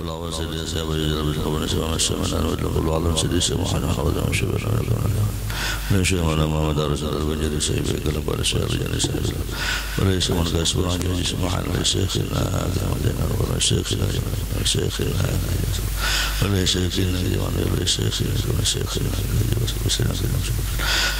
اللهم صل على سيدنا محمد وعلى آله وصحبه وسلم اللهم صل على سيدنا محمد وعلى آله وصحبه وسلم من شيخ على محمد رسول الله بن سيد كلام على شيخ رجال سيد وليس من كسر عن جزء محل شيخنا هذا ودنا ولا شيخنا شيخنا وليس شيخنا ولا شيخنا ولا شيخنا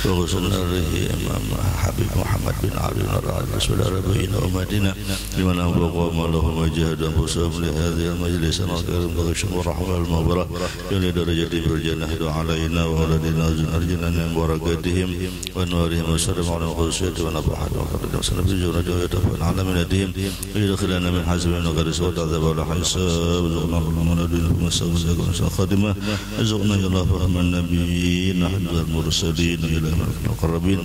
وغسلنا به امام حبيب محمد بن عبد الله رسول ربنا ومدينه لمن أبقى ما لهم وجهد أنفسهم لهذه المجلس الكريم بغشم ورحمة المغفرة يلي درجة برجنا علينا وولدنا أرجنا من بركاتهم ونورهم وسلم على القدسية ونفحات وقرد وسلم بجونة ويتفعل على منتهم ويدخلنا من حسبنا وقرس وتعذب ولا حساب رزقنا اللهم ندين ومساق وزاق خادمة رزقنا يا الله فهم النبيين حد المرسلين إلى المقربين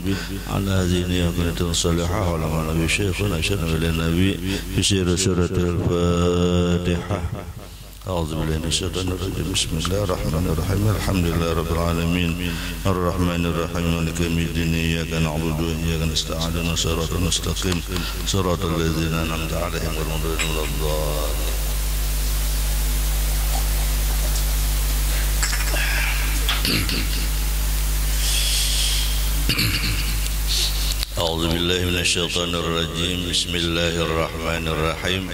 على هذه النية الصالحة وعلى نبي شيخنا شرف إلى النبي بسير سورة الفاتحة أعوذ بالله من الشيطان الرجيم بسم الله الرحمن الرحيم الحمد لله رب العالمين الرحمن الرحيم مالك يوم الدين إياك نعبد وإياك نستعين اهدنا الصراط المستقيم صراط الذين أنعمت عليهم غير المغضوب عليهم ولا الضالين أعوذ بالله من الشيطان الرجيم بسم الله الرحمن الرحيم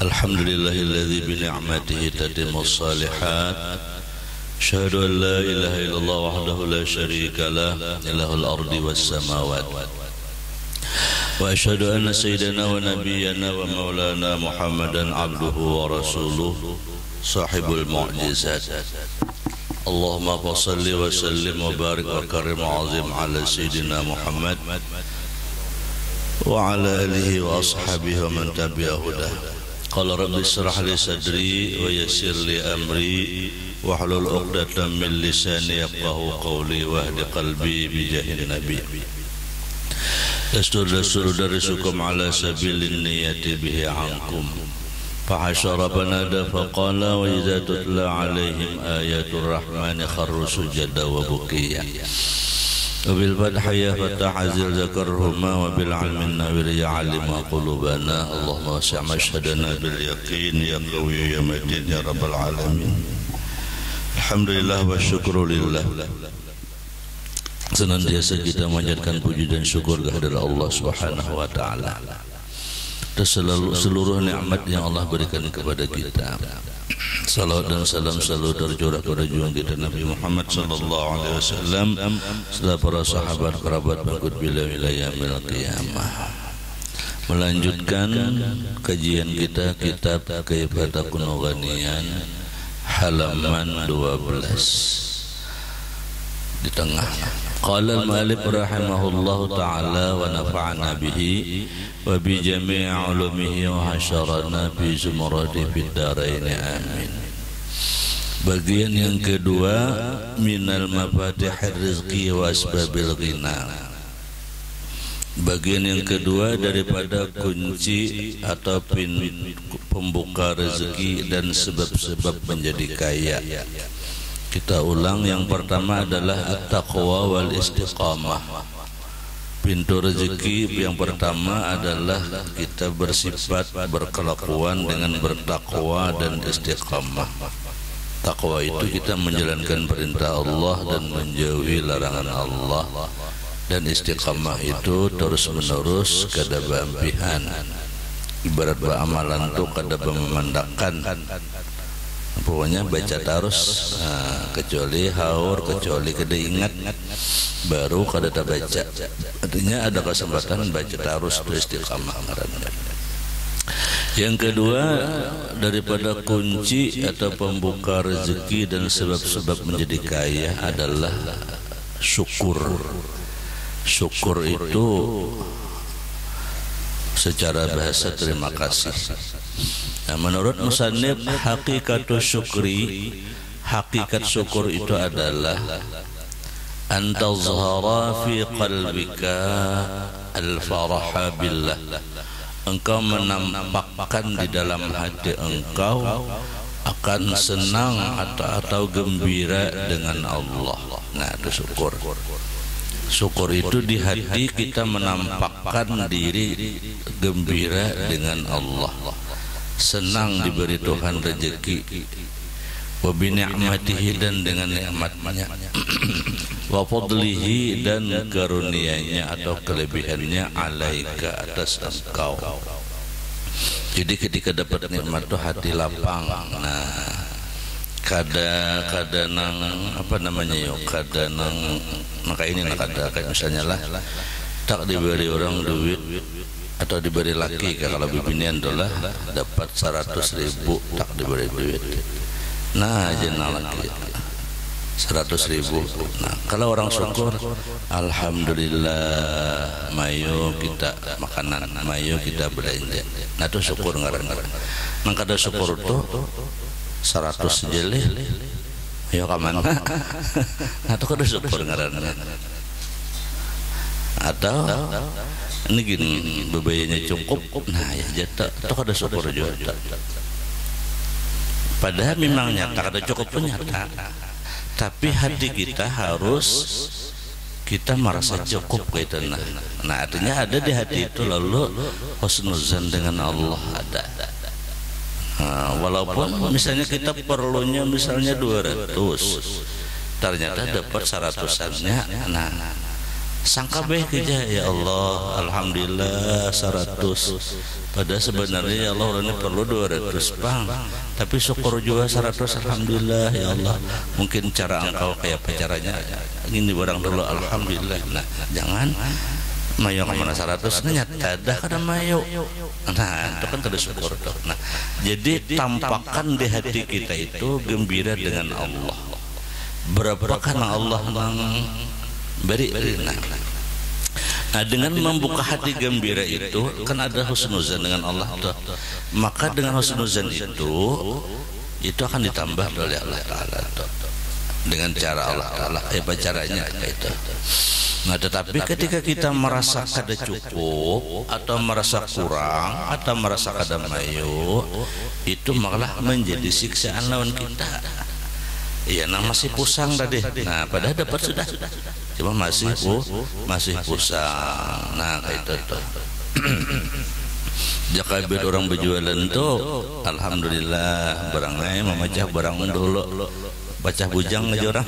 الحمد لله الذي بنعمته تتم الصالحات أشهد أن لا إله إلا الله وحده لا شريك له إله الأرض والسماوات وأشهد أن سيدنا ونبينا ومولانا محمدا عبده ورسوله صاحب المعجزات اللهم صل وسلم وبارك وكرم وعظم على سيدنا محمد وعلى آله وأصحابه ومن تبع هداه قال رب اشرح لي صدري ويسر لي أمري واحلل عقدة من لساني يفقهوا قولي واهد قلبي بجاه النبي دستور درسكم على سبيل النية به عنكم فحشر فنادى فقال وإذا تتلى عليهم آيات الرحمن خروا سجدا وبكيا وبالفتح يا فتح عزيز ذكرهما وبالعلم النوير يعلم قلوبنا اللهم وسع مشهدنا باليقين يا قوي يا متين يا رب العالمين الحمد لله والشكر لله senantiasa kita memanjatkan puji dan syukur kehadirat Allah Subhanahu wa taala atas seluruh nikmat yang Allah berikan kepada kita. Salawat dan salam selalu tercurah kepada junjungan kita Nabi Muhammad sallallahu alaihi wasallam serta para sahabat kerabat pengikut beliau ila yaumil qiyamah. Melanjutkan kajian kita kitab Kaifatakun Ghaniyan halaman 12 di tengah. Qala al-mu'allif rahimahullahu ta'ala wa nafa'ana bihi wa bi jami' ulumihi wa hasyarana fi zumrati fid dharain amin. Bagian yang kedua minal mafatihir rizqi wa asbabil ghina. Bagian yang kedua daripada kunci atau pembuka rezeki dan sebab-sebab menjadi kaya. Kita ulang, yang pertama adalah at-taqwa wal istiqamah. Pintu rezeki yang pertama adalah kita bersifat berkelakuan dengan bertakwa dan istiqamah. Takwa itu kita menjalankan perintah Allah dan menjauhi larangan Allah, dan istiqamah itu terus menerus kada bampihan. Ibarat beramalan itu kada memandangkan. Pokoknya baca terus, kecuali haur, kecuali kada ingat, baru kada tak baca. Artinya ada kesempatan baca terus, itu istiqamah. Yang kedua daripada kunci atau pembuka rezeki dan sebab-sebab menjadi kaya adalah syukur. Syukur itu secara bahasa terima kasih. Nah, menurut musannif hakikatu syukri, hakikat syukur itu adalah antazhara fi qalbika al-faraha billah. Engkau menampakkan di dalam hati engkau akan senang atau gembira dengan Allah. Nah, itu syukur. Syukur itu di hati kita menampakkan diri gembira dengan Allah, senang diberi Tuhan rezeki, wa bi ni'matihi dan dengan nikmatnya, wa fadlihi dan karunia-Nya atau kelebihannya alaika atas engkau. Jadi ketika dapat nikmat itu hati lapang. Nah, kada nang apa namanya yo, kada nang maka ini nak kada kayak misalnya lah tak diberi orang duit atau diberi laki kalau bibinian dolah dapat 100.000 tak diberi duit. Nah jenal lagi 100.000. Nah kalau orang syukur, alhamdulillah, mayo kita makanan, mayo kita belanja. Nah itu syukur ngaran-ngaran. Nang kada syukur tuh 100 jelih, yo kaman. Nah itu kada syukur ngaran-ngaran. Atau ini gini, bebayanya cukup, nah ya jatah, itu kada syukur juga. Padahal memang nyata kada cukup pun nyata. Tapi hati kita harus kita merasa cukup gitu. Nah artinya ada di hati itu lalu husnuzan dengan Allah ada. Nah, walaupun misalnya kita perlunya misalnya 200, ternyata dapat 100-annya. Nah sangka baik aja, ya Allah, alhamdulillah 100. Padahal sebenarnya ya Allah ini perlu 200 bang, tapi syukur juga 100, alhamdulillah ya Allah. Mungkin cara engkau kayak apa caranya, ini barang dulu alhamdulillah. Nah jangan mayo kemana 100 nyata dah kada mayo. Nah itu kan kada syukur tuh. Nah jadi tampakkan di hati kita itu gembira dengan Allah. Berapakah Allah beri. Nah dengan membuka hati gembira itu kan ada husnuzan dengan Allah tuh. Maka dengan husnuzan itu akan ditambah oleh Allah Ta'ala tuh. Dengan cara Allah Ta'ala apa caranya itu. Nah tetapi ketika kita merasa kada cukup atau merasa kurang atau merasa kada mayo, itu malah menjadi siksaan lawan kita. Iya, nah masih pusang tadi. Nah padahal dapat sudah, cuma masih pusang. Nah kayak itu tuh. Jika orang berjualan tuh, alhamdulillah barangnya memecah barang dulu, baca bujang aja orang.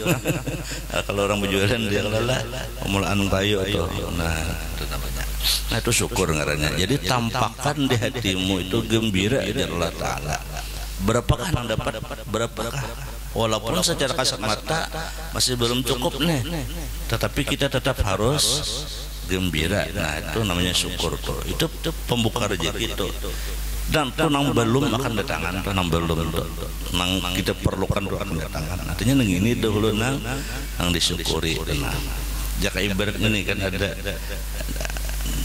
Kalau orang berjualan dia lelah, pemulaan payu tuh. Nah itu namanya. Nah itu syukur ngarannya. Jadi tampakkan di hatimu itu gembira dari Allah Ta'ala. Berapakah yang dapat? Berapakah? Walaupun secara kasat mata masih belum cukup nih, tetapi kita tetap harus gembira. Nah itu namanya syukur tuh. Itu pembuka rezeki itu. Dan itu nang belum akan datangan, tuh nang belum tuh. Nang kita perlukan tuh akan datangan. Artinya nang ini dahulu nang disyukuri. Nah, jaka ibarat ini kan ada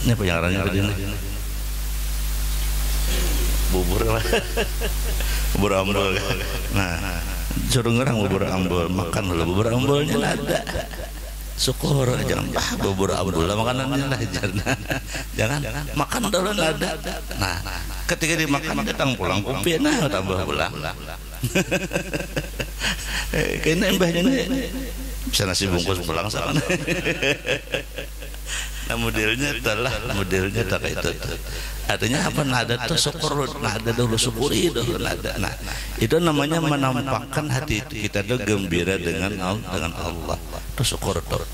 ini penyarannya tadi nih. Bubur lah. Bubur ambul. Nah, suruh orang bubur ambul, makan dulu bubur ambulnya ada. Syukur, jangan bubur ambul lah makanannya lah, jangan makan dulu ada. Nah, ketika dimakan datang pulang kopi, nah tambah pulang. Kayaknya mbahnya nih bisa nasi bungkus pulang sana. Nah modelnya tak kayak itu. Artinya apa? Nada tuh syukur, nada dulu syukuri dulu nada. Nah itu namanya menampakkan hati kita tuh gembira dengan Allah. Itu syukur tuh.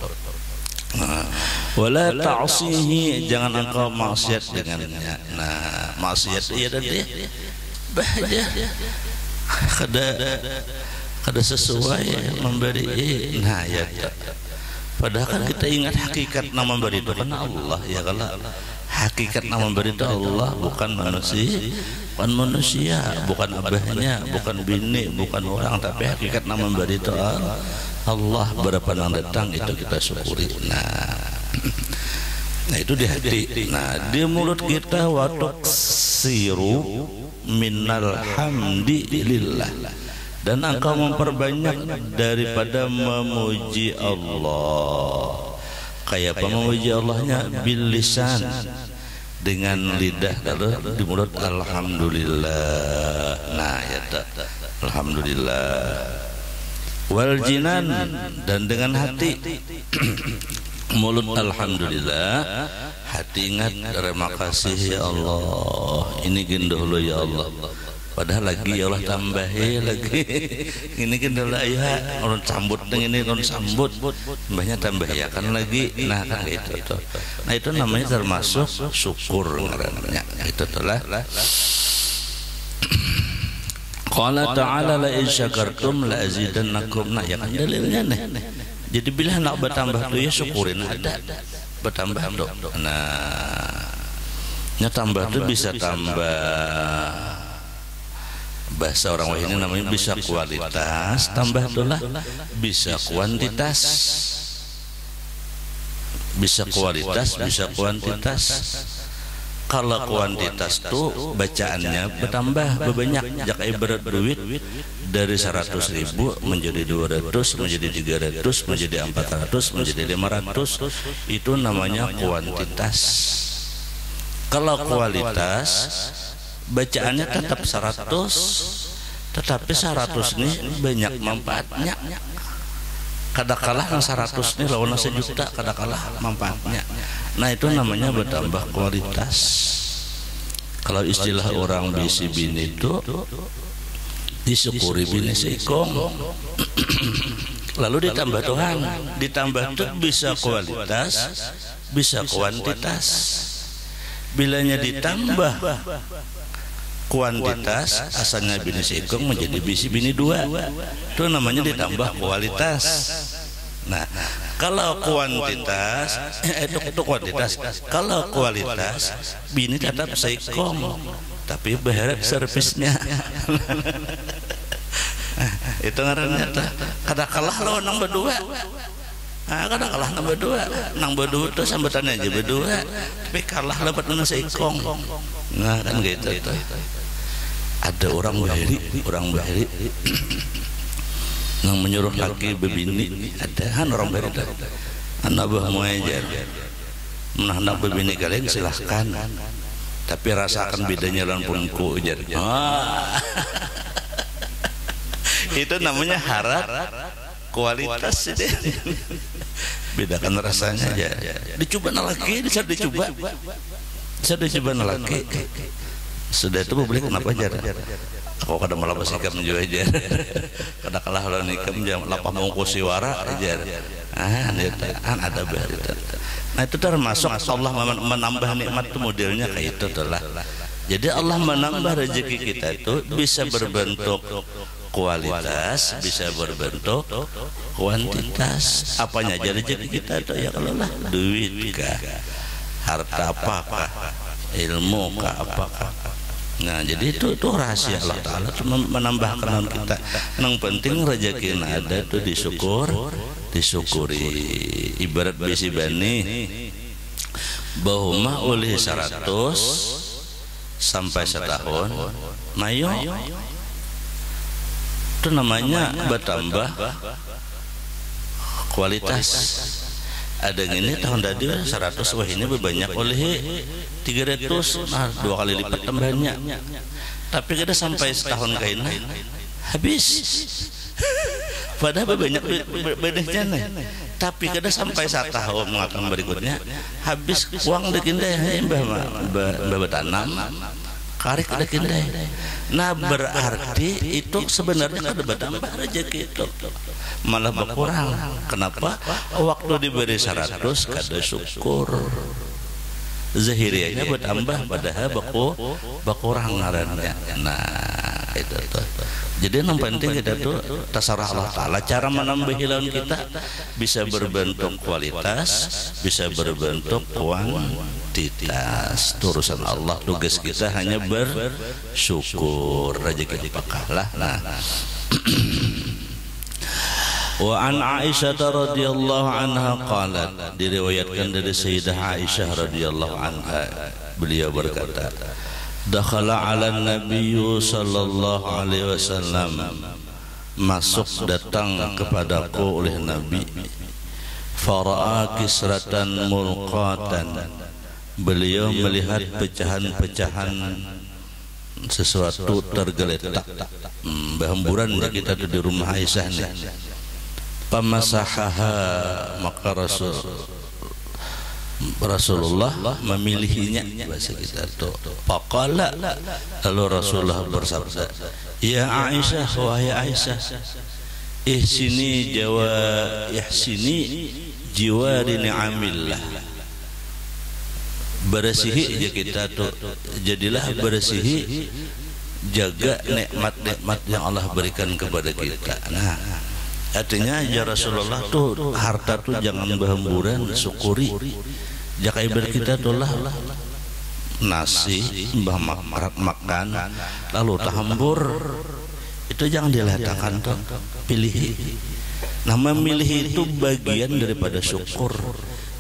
Nah, wala ta'sihi, jangan engkau maksiat dengannya. Nah maksiat iya tadi bahaya. Kada sesuai memberi. Nah ya. Padahal kan kita ingat hakikat nama memberi itu kan Allah ya. Kalau hakikat nama memberi itu Allah, bukan manusia, bukan abahnya, bukan bini, bukan orang, tapi hakikat nama memberi itu Allah. Berapa yang datang itu kita syukuri. Nah itu di hati. Nah di mulut kita watuk siru minal hamdi lillah, dan engkau memperbanyak daripada memuji Allah. Kayak apa memuji Allahnya? Bil lisan, dengan lidah. Kalau di mulut alhamdulillah. Nah ya tak, alhamdulillah. Wal jinan, dan dengan hati. mulut alhamdulillah, hati ingat terima kasih ya Allah, ini gendolo ya Allah, padahal lagi ya Allah tambahi lagi ini gendolo ya orang sambut dengan ini orang sambut mbahnya tambah ya kan lagi, nah kan gitu tuh. Nah itu namanya termasuk syukur ngarannya itu tuh lah. Qala ta'ala la in syakartum la azidannakum, nah ya kan dalilnya nih. Jadi bila nak bertambah tuh ya syukurin ada bertambah dong. Nah, nya tambah tuh bisa tambah, bahasa orang ini namanya bisa kualitas, tambah tuh lah bisa kuantitas, bisa kualitas, bisa kuantitas. Kalau kuantitas tuh bacaannya bertambah berbanyak, jak ibarat duit dari 100.000 menjadi 200, menjadi 300, menjadi 400, menjadi 500, itu namanya kuantitas. Kalau kualitas bacaannya tetap 100, tetapi 100 ini banyak manfaatnya. Kadang-kalah yang 100 ini lawan 1 juta, kadang-kalah manfaatnya. Nah itu namanya bertambah kualitas. Kalau istilah orang bisi bini itu disyukuri bini seikong. Lalu ditambah Tuhan, ditambah itu bisa kualitas, bisa kuantitas. Bilanya ditambah kuantitas, asalnya bini seikong menjadi bisi bini 2, itu namanya ditambah kualitas. Nah kalau kuantitas itu kuantitas, kalau kualitas bini tetap seikong tapi berharap servisnya. Itu ngarannya kada kalah lo nang berdua. Nah, kada kalah nang berdua tuh sambutannya aja berdua, tapi kalah dapat nang seikong. Nah kan gitu tuh. Ada orang bahiri yang menyuruh laki bebini, ada han orang bahiri dah. Anak bah muajar, anak bebini kalian silahkan, tapi rasakan bedanya lawan punku jar. Itu namanya harap kualitas deh. Bedakan rasanya aja. Dicoba lagi, bisa dicoba lagi. Sudah itu publik kenapa aja? Kok kada malah basikap juga aja. Kada kalah lawan ikam jam lapah mongko siwara aja. Ada berita. Nah itu termasuk Allah menambah nikmat itu modelnya kayak itu telah. Jadi Allah menambah rezeki kita itu bisa berbentuk kualitas, bisa berbentuk kuantitas. Apanya aja rezeki kita itu ya kalau lah duit kah, harta apakah, ilmu kah apakah. Nah jadi itu rahasia Allah Ta'ala menambahkan kita. Yang penting rezeki ada itu disyukuri. Ibarat bisi bani bahuma oleh 100 sampai setahun mayo itu namanya bertambah kualitas. Ada yang ini tahun tadi 100, wah ini berbanyak oleh 300, nah 2 kali lipat tambahnya. Tapi kita sampai setahun kainnya habis. Padahal banyak bedanya nih. Tapi kita sampai 1 tahun mengatakan berikutnya habis uang dekindai mbah bertanam karik dekindai. Nah berarti itu sebenarnya kada bertambah rezeki itu malah berkurang. Kenapa? Waktu diberi 100 kada syukur, zahirianya bertambah padahal berkurang ngarannya. Nah itu tuh. Jadi yang penting kita tuh terserah Allah Ta'ala cara menambah lawan kita, bisa berbentuk kualitas, bisa berbentuk kuantitas. Urusan Allah, tugas kita hanya bersyukur rezeki apakahlah. Nah wa an Aisyah radhiyallahu anha qalat, diriwayatkan dari Sayyidah Aisyah radhiyallahu anha, beliau berkata, dakhala ala nabiyyu sallallahu alaihi wasallam, masuk datang kepadaku oleh Nabi, fara'a kisratan mulqatan, beliau melihat pecahan-pecahan sesuatu tergeletak, berhamburan kita tuh di rumah Aisyah nih. Pamasahaha, maka Rasulullah memilihinya, bahasa kita tuh. Faqala, lalu Rasulullah bersabda, ya Aisyah, wahai Aisyah, ihsini jiwari ni'amillah, bersihi ya kita tuh, jadilah bersihi, jaga nikmat-nikmat yang Allah berikan kepada kita. Nah, artinya ya Rasulullah tuh harta tuh jangan berhamburan, syukuri. Jaka ibadah kita tuh lah nasi mbah makan lalu tahambur, itu jangan diletakkan tuh, pilih. Nah, memilih itu bagian daripada syukur.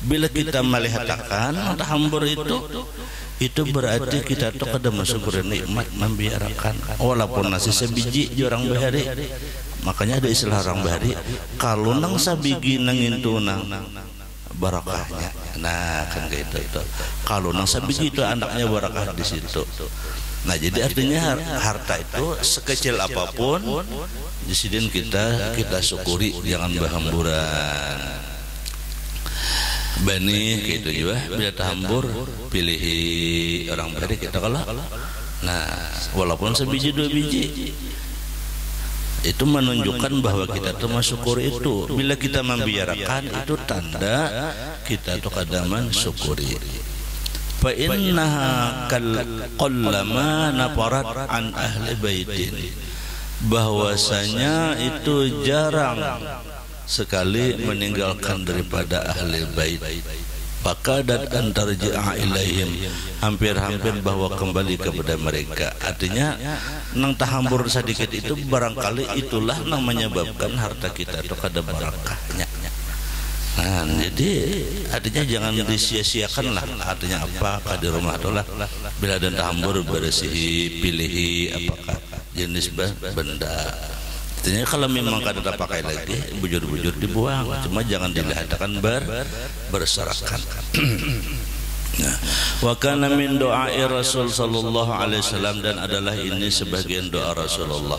Bila kita melihatkan tahambur itu berarti kita tuh kada mensyukuri nikmat, membiarkan walaupun nasi sebiji orang bahari. Makanya ada istilah orang bahari, kalau nang sabigi nangin tunang barakahnya. Nah, kan gitu itu. Kalau nang sabiji itu anaknya barakah di situ. Nah, jadi artinya harta itu sekecil apapun di sini kita syukuri, jangan berhamburan. Bani gitu juga, bila tahambur pilih orang bahari kita kalah. Nah, walaupun sebiji dua biji, itu menunjukkan bahwa kita tuh mensyukuri itu. Bila kita membiarkan, itu tanda kita tuh kadaman syukuri. Fa innaha qallama nafarat an ahli baitin, bahwasanya itu jarang sekali meninggalkan daripada ahli bait. Fakadat antarji'a ilaihim, hampir-hampir bahwa kembali kepada mereka. Artinya nang tahambur sedikit itu barangkali itulah nang menyebabkan harta kita itu kada barakahnya. Nah, jadi artinya jangan disia-siakan lah. Artinya apa? Di rumah itulah bila ada tahambur bersihi, pilihi apakah jenis benda. Artinya kalau memang kada pakai lagi, bujur-bujur dibuang, cuma jangan dilihatkan berserakan. Nah, wa kana min doai Rasul sallallahu alaihi wasallam, dan adalah ini sebagian doa Rasulullah.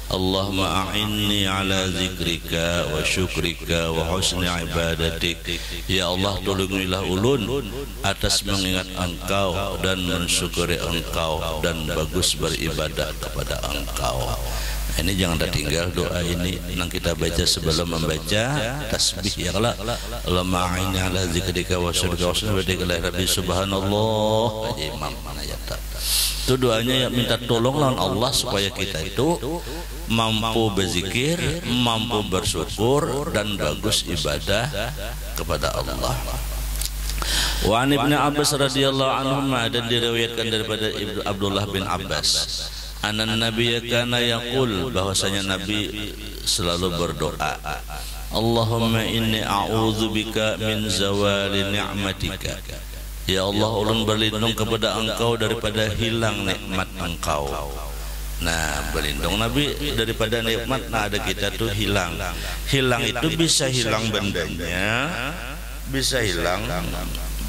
Allahumma a'inni ala zikrika wa syukrika wa husni ibadatik. Ya Allah, tolongilah ulun atas mengingat Engkau dan mensyukuri Engkau dan bagus beribadah kepada Engkau. Ini jangan tertinggal doa ini yang kita baca sebelum membaca tasbih ya Allah. Allahumma a'inni ala zikrika wa syukrika wa husni ibadatika rabbi subhanallah. Imam ayat itu doanya yang minta tolong lawan Allah supaya kita itu mampu berzikir, mampu bersyukur dan bagus ibadah kepada Allah. Wa an Ibnu Abbas radhiyallahu anhu, dan diriwayatkan daripada Ibnu Abdullah bin Abbas, anan nabiyya kana yaqul, bahwasanya Nabi selalu berdoa, Allahumma inni a'udzubika min zawali ni'matika. Ya Allah, ulun berlindung kepada Engkau daripada hilang nikmat Engkau. Nah, berlindung Nabi daripada nikmat. Nah, ada kita tuh hilang itu bisa hilang bendanya, bisa hilang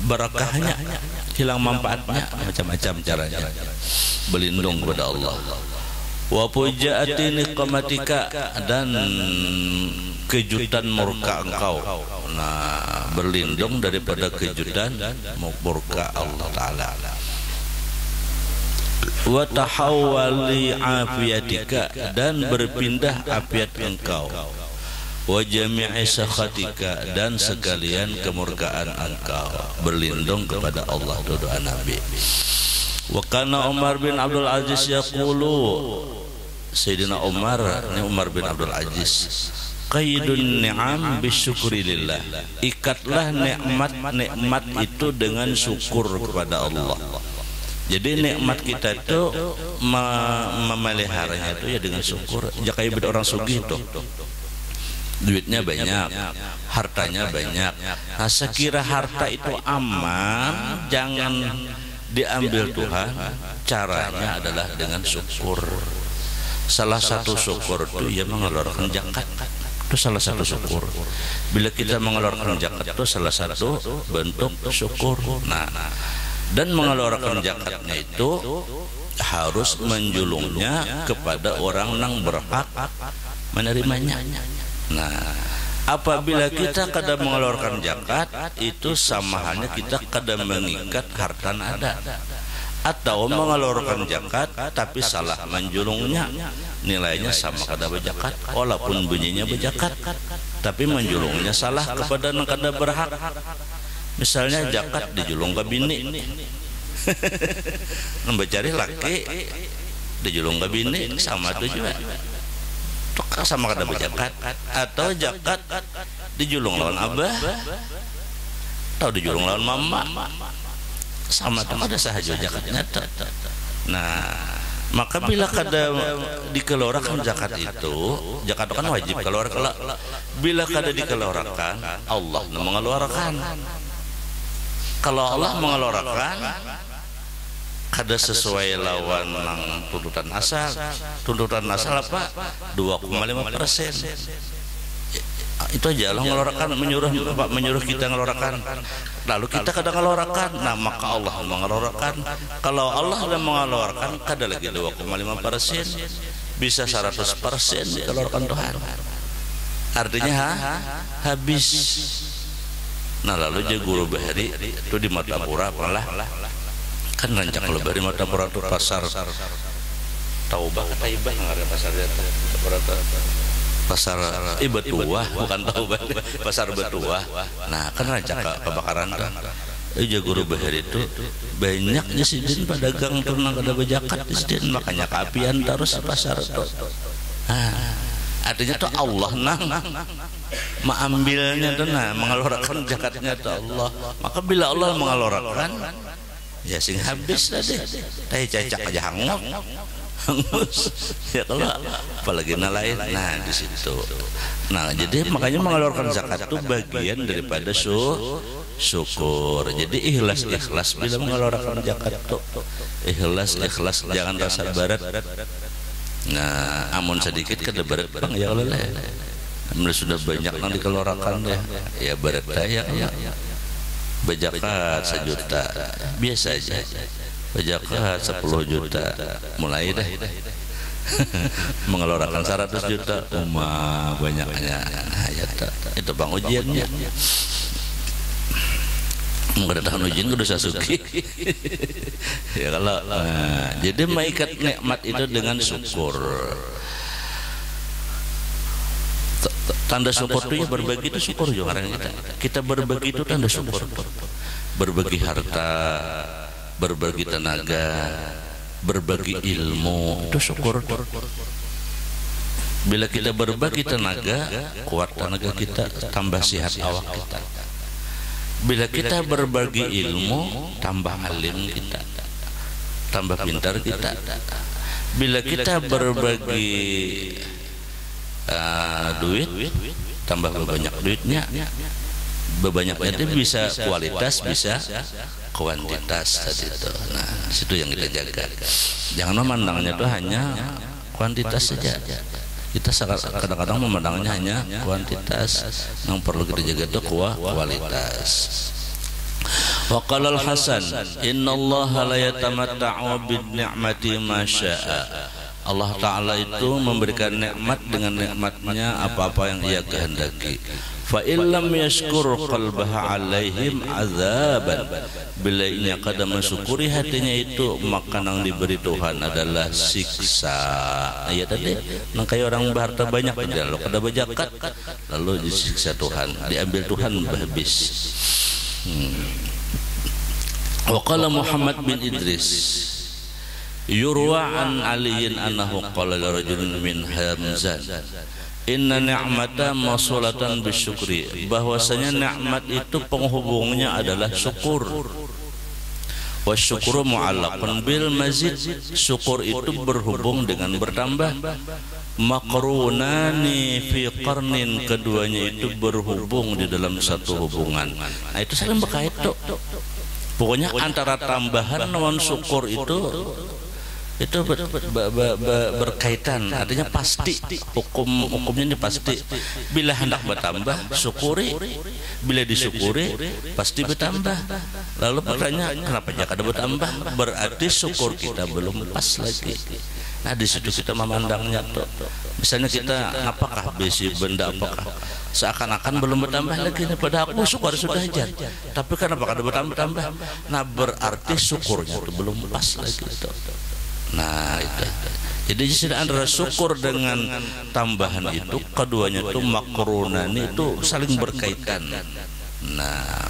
barakahnya, hilang manfaatnya, macam-macam caranya. Berlindung kepada Allah. Wa pujaati niqmatika, dan kejutan murka Engkau. Nah, berlindung daripada kejutan murka Allah Ta'ala. Wa tahawwali afiyatika, dan berpindah afiat Engkau. Wa jami'i sakhatika, dan sekalian kemurkaan Engkau. Berlindung kepada Allah, doa Nabi. Wa kana Umar bin Abdul Aziz yaqulu, Sayyidina Umar, ini Umar bin Abdul Aziz, qaidun ni'am bisyukri lillah, ikatlah nikmat itu dengan syukur kepada Allah. Jadi nikmat kita itu memeliharanya itu ya dengan syukur. Jika ibadah orang sugih itu duitnya banyak, hartanya banyak. Nah, sekira harta itu aman, jangan diambil Tuhan. Caranya adalah dengan syukur. Salah satu syukur itu ya mengeluarkan zakat. Itu salah satu syukur. Bila kita mengeluarkan zakat itu salah satu bentuk syukur. Nah, dan mengeluarkan zakatnya itu harus menjulungnya kepada orang yang berhak menerimanya. Nah, Apabila kita kada mengeluarkan zakat, itu sama halnya kita kada mengikat harta nada. Atau mengeluarkan zakat tapi salah menjulungnya, nilainya sama kada berzakat, walaupun bunyinya berzakat, tapi menjulungnya salah kepada yang kada berhak. Misalnya zakat dijulung ke bini, membacari laki dijulung ke bini, sama tujuan sama kada berzakat. Atau zakat dijulung lawan abah atau dijulung lawan mama, sama tuh kada sahaja zakatnya. Nah, maka bila kada dikeluarkan zakat itu, zakat itu kan wajib keluar. Bila kada dikeluarkan, Allah mengeluarkan. Kalau Allah mengeluarkan, kada sesuai lawan nang tuntutan asal. Tuntutan asal apa? 2,5%. Itu aja Allah mengeluarkan, menyuruh kita mengeluarkan. Lalu kita kada mengeluarkan, nah maka Allah mengeluarkan. Kalau Allah sudah mengeluarkan, kada lagi 2,5%, bisa 100% dikeluarkan Tuhan. Artinya habis. Nah lalu je guru bahari itu di Matapura malah kan rancang kalau dari Matapura itu pasar Taubah, Taibah nggak ada pasarnya, pasar Betuah, bukan Taubah, pasar Betuah. Nah kan rancang kebakaran kan. Je guru bahari itu banyaknya sidin pedagang ternang kada berzakat di sidin, makanya keapian terus pasar itu. Artinya tuh Allah mengambilnya tuh mengeluarkan zakatnya tuh Allah. Maka bila Allah mengeluarkan, ya sing habis tadi. Teh cacak aja hangus. Ya kalau apalagi lain. Nah di situ. Nah jadi makanya mengeluarkan zakat itu bagian daripada syukur. Jadi ikhlas bila mengeluarkan zakat tuh. Ikhlas jangan rasa berat. Nah, amun sedikit kada berat bang ya oleh. Sudah banyak nang dikeluarkan deh. Ya berat ya. Berzakat 1 juta biasa aja. Berzakat 10 juta mulai dah. Mengeluarkan 100 juta banyaknya. Nah, ya itu bang ujiannya. Mungkin tahun ujian kudu sasuki. Ya kalau jadi mengikat nikmat itu dengan syukur. Tanda syukur itu ya berbagi itu syukur juga orang kita berbagi itu tanda syukur. Berbagi harta, berbagi tenaga, berbagi ilmu itu syukur. Bila kita berbagi tenaga, kuat tenaga kita, tambah sehat awak kita. Bila kita berbagi ilmu, tambah alim kita, tambah pintar kita. Bila kita berbagi duit, tambah banyak duitnya. Bebanyaknya itu bisa kualitas, bisa kuantitas tadi itu. Nah, situ yang kita jaga. Jangan memandangnya itu hanya kuantitas saja. Kita kadang-kadang memandangnya hanya kuantitas, yang perlu kita jaga itu kualitas. Wa qala al-Hasan, innallaha la yatamatta'u bin ni'mati ma syaa. Allah Ta'ala itu memberikan nikmat dengan nikmatnya apa-apa yang ia kehendaki. Fa illam yashkur qalbaha alaihim azaban. Bila ia kada mensyukuri hatinya itu, maka yang diberi Tuhan adalah siksa. Ya tadi nang kayak orang berharta banyak aja lalu kada berzakat lalu disiksa Tuhan, diambil Tuhan habis. Wa qala Muhammad bin Idris, yurwa an aliyin annahu qala li rajulin min Hamzan, inna ni'mata masulatan bisyukri, bahwasanya nikmat itu penghubungnya adalah syukur. Wa syukru mu'allaqun bil mazid, syukur itu berhubung dengan bertambah. Makrunani fi qarnin, keduanya itu berhubung di dalam satu hubungan. Nah itu saling berkait tuh. Pokoknya antara tambahan non syukur itu berkaitan, artinya pasti, hukumnya ini pasti. Bila hendak bertambah, syukuri. Bila disyukuri, pasti bertambah. Lalu pertanyaan, kenapa jangan bertambah? Berarti syukur kita belum pas lagi. Nah di situ kita memandangnya tuh. Misalnya kita apakah besi benda apakah seakan-akan belum bertambah lagi nih, pada aku syukur sudah hajar, tapi kenapa kada bertambah? Nah berarti syukurnya itu belum pas lagi itu. Nah itu. Jadi antara syukur dengan tambahan itu keduanya itu makrunani, itu saling berkaitan. Nah,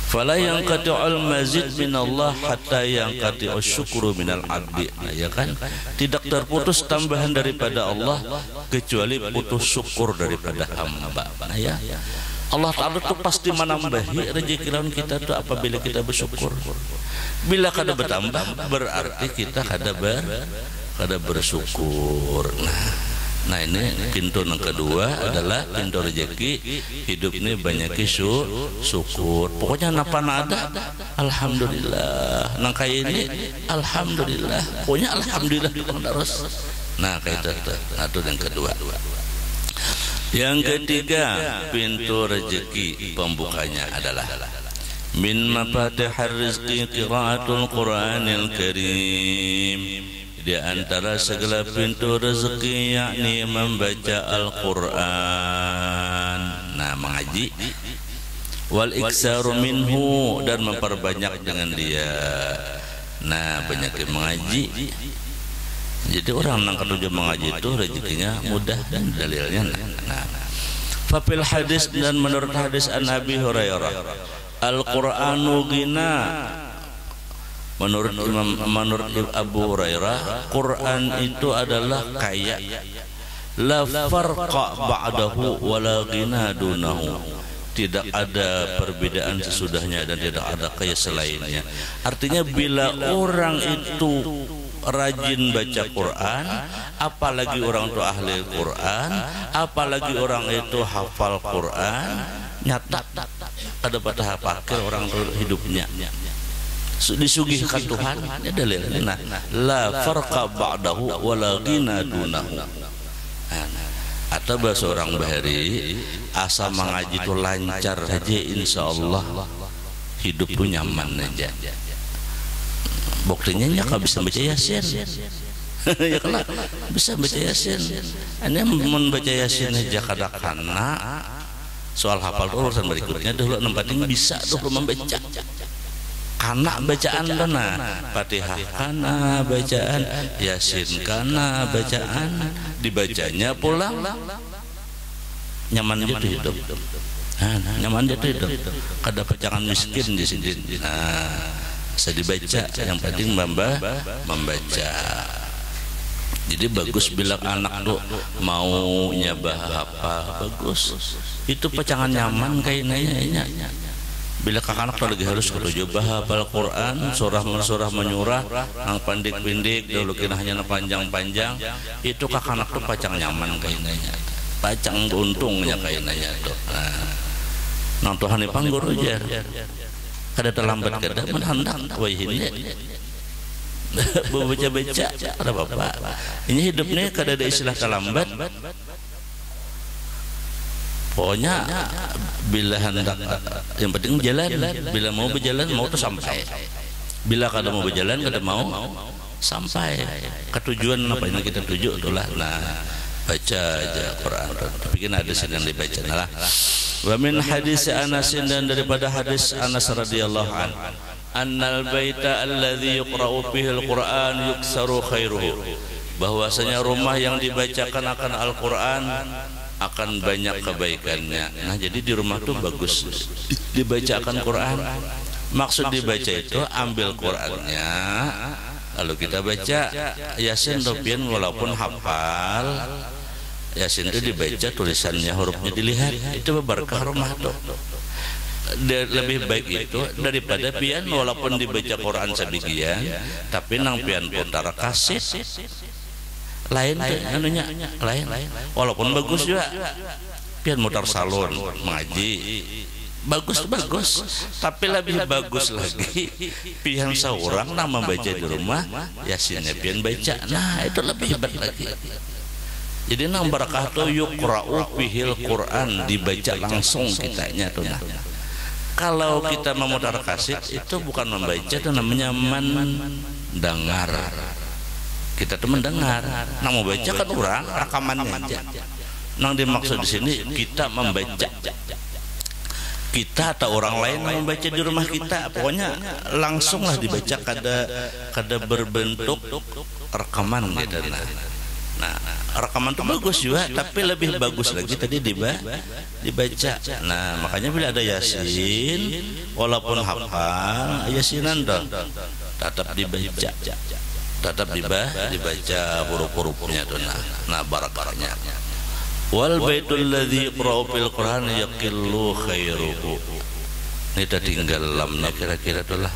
fala yanqati'ul mazid minallah hatta yanqati'us syukru minal abdi. Nah, ya kan? Tidak terputus tambahan daripada Allah kecuali putus syukur daripada hamba. Nah, ya. Allah Ta'ala itu pasti menambahi rezeki lawan kita itu apabila kita bersyukur. Bila kada bertambah berarti kita kada bersyukur. Nah ini pintu yang kedua adalah pintu rezeki. Hidup ini banyak syukur. Pokoknya napa ada alhamdulillah. Nang kayak ini alhamdulillah. Pokoknya alhamdulillah terus. Nah kayak itu. Nah itu yang kedua. Yang ketiga pintu rezeki pembukanya adalah min mafatihar rizqi qiraatul Qur'anil Karim. Di antara segala pintu rezeki yakni membaca Al-Quran, nah mengaji, wal iksaru minhu, dan memperbanyak dengan dia. Nah banyak yang mengaji, jadi orang yang ketujuh mengaji itu rezekinya mudah dan dalilnya. Nah, fafil hadis, dan menurut hadis an Abi Hurairah, Al-Qur'anu gina. Menurut Abu Hurairah, Quran itu adalah kaya, la farqa ba'dahu wala ghina dunahu. Tidak ada perbedaan sesudahnya dan tidak ada kaya selainnya. Artinya bila orang itu rajin baca Quran, apalagi orang itu ahli Quran, apalagi orang itu hafal Quran, nyata ada pada hafal orang hidupnya disugihkan Tuhan. Ini dalilnya. Nah, la farqa ba'dahu wala ghina dunahu. Atau bahasa orang bahari, asa mengaji itu lancar saja, insyaallah hidup itu nyaman aja. Buktinya nyak bisa baca Yasin. Ya kalau bisa baca Yasin, ini membaca Yasin aja kadang-kadang soal hafal urusan berikutnya dulu nempatin bisa dulu membaca. Kana bacaan kana, Fatihah kana bacaan, Yasin kana bacaan, dibacanya pulang nyaman gitu hidup. Nyaman gitu hidup. Kada bacaan miskin di sini. Nah, saya dibaca, yang penting membaca. Jadi bagus bila anak tuh mau nyabah apa, bagus. Itu pacangan nyaman kayaknya. Bila kakak lagi harus ketujuh hafal Quran, surah menyurah, nang pendik-pendik, dulu kinahnya panjang-panjang, itu kakak tuh pacang nyaman kayaknya, pacang untungnya kayaknya tuh. Nang Tuhan dipanggur aja, kada terlambat kada menhandak, wah ini, baca-baca, ada bapak. Ini hidupnya kada ada istilah terlambat. Pokoknya bila hendak, yang penting jalan. Bila mau berjalan mau tuh sampai. Bila kada mau berjalan kada mau sampai. Ketujuan apa yang kita tuju itulah. Nah, baca aja Quran. Tapi kan ada yang dibaca. Nah, wa min hadis Anas, dan daripada hadis Anas radhiyallahu an, annal baita alladhi yuqra'u fihi al-Quran yuksaru khairuhu. Bahwasanya rumah yang dibacakan akan Al-Quran akan banyak kebaikannya. Nah jadi di rumah tuh bagus dibacakan Quran. Maksud dibaca itu ambil Qurannya, lalu kita baca Yasin Topian, walaupun hafal Yasin itu dibaca, tulisannya hurufnya dilihat, itu berkah rumah tuh. Lebih baik itu daripada pian walaupun dibaca Quran sebagian tapi nang pian putar kaset lain anunya lain, walaupun bagus juga pian mutar salon mengaji bagus tapi lebih bagus lagi pian seorang nang membaca di rumah Yasinnya pian baca. Nah itu lebih hebat lagi. Jadi nang barakah tu yuqra'u fihil Quran, dibaca langsung kitanya tuh. Nah kalau kita memutar kaset itu bukan membaca, itu namanya mendengar. Kita tuh mendengar, nah mau baca kan orang rekamannya aja. Nang dimaksud di sini kita membaca. Kita atau orang lain yang membaca di rumah kita, pokoknya langsunglah dibaca kada berbentuk rekaman gitu. Nah, rekaman itu bagus juga, tapi lebih bagus lagi tadi dibaca. Nah, makanya bila ada Yasin, walaupun hafal Yasinan dong, tetap dibaca. Tetap dibaca huruf-hurufnya tuh. Nah, barakahnya. Wal baitul ladzi yaqra'u fil Qur'an yaqillu khairuhu. Ini tadi tinggal lamnya kira-kira itulah.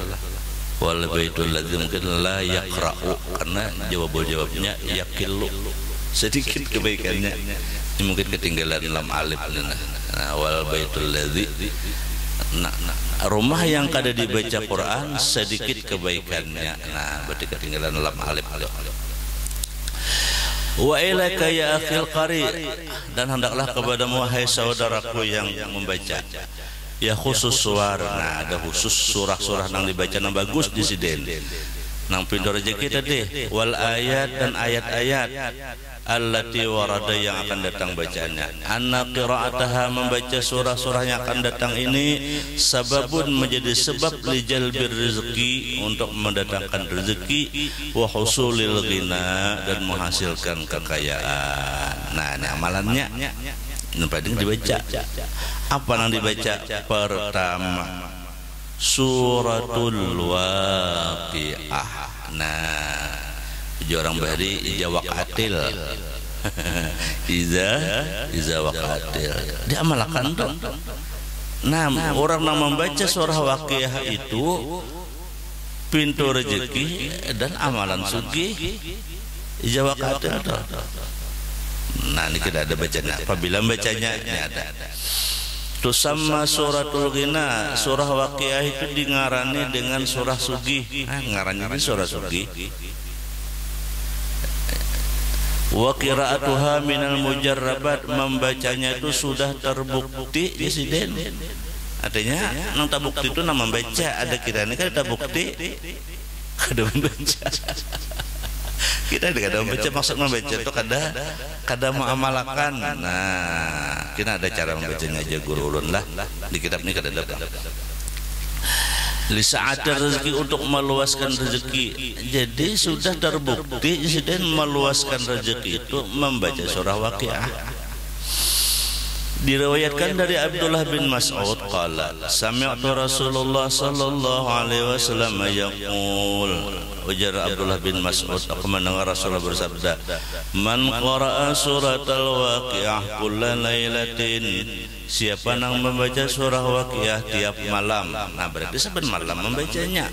Wal baitul ladzi mungkin la yaqra'u karena jawabnya yaqillu. Sedikit kebaikannya. Ini mungkin ketinggalan lam alif. Nah, wal baitul ladzi rumah yang kada dibaca Quran sedikit kebaikannya. Nah, berarti ketinggalan lam alif. Wa ilaika ya akhil qari, dan hendaklah kepadamu wahai saudaraku yang membaca. Ya khusus suara. Nah, ada khusus surah-surah nang dibaca nang bagus di siden. Nang pindho rezeki tadi wal ayat dan ayat-ayat allati warada yang akan datang bacanya. Anna qira'ataha membaca surah-surah yang akan datang ini sababun menjadi sebab lijalbir rezeki untuk mendatangkan rezeki wa husulil ghina dan menghasilkan kekayaan. Nah, ini amalannya. Ini penting dibaca. Apa yang dibaca? Pertama suratul Waqiah. Nah, orang bahari iza waqatil. Iza waqatil. Diamalkan dong. Nah, orang yang membaca surah Waqiah itu pintu rezeki dan amalan sugih. Iza waqatil. Nah, ini kita ada bacanya. Apabila bacanya ini ada. Tusamma suratul ghina, surah Waqiah itu dingarani dengan surah sugih. Ngarannya ini surah sugih. Wa qira'atuha minal mujarrabat, membacanya itu sudah terbukti di siden. Artinya nang tak bukti itu nama membaca, ada kiranya kan tak bukti kada membaca. Kita kada membaca, maksud membaca itu kada mengamalkan. Nah, kita ada cara membacanya aja guru ulun lah. Di kitab ini kada ada. Li sa'atir rezeki, untuk meluaskan rezeki. Jadi sudah terbukti dan meluaskan rezeki itu membaca surah Waqiah. Diriwayatkan dari Abdullah bin Mas'ud qala sami'tu Rasulullah sallallahu alaihi wasallam yaqul, ujar Abdullah bin Mas'ud, aku mendengar Rasulullah bersabda, man qara'a suratal Waqiah kulla lailatin, siapa yang membaca surah Waqiah tiap malam. Nah, berarti saben malam membacanya.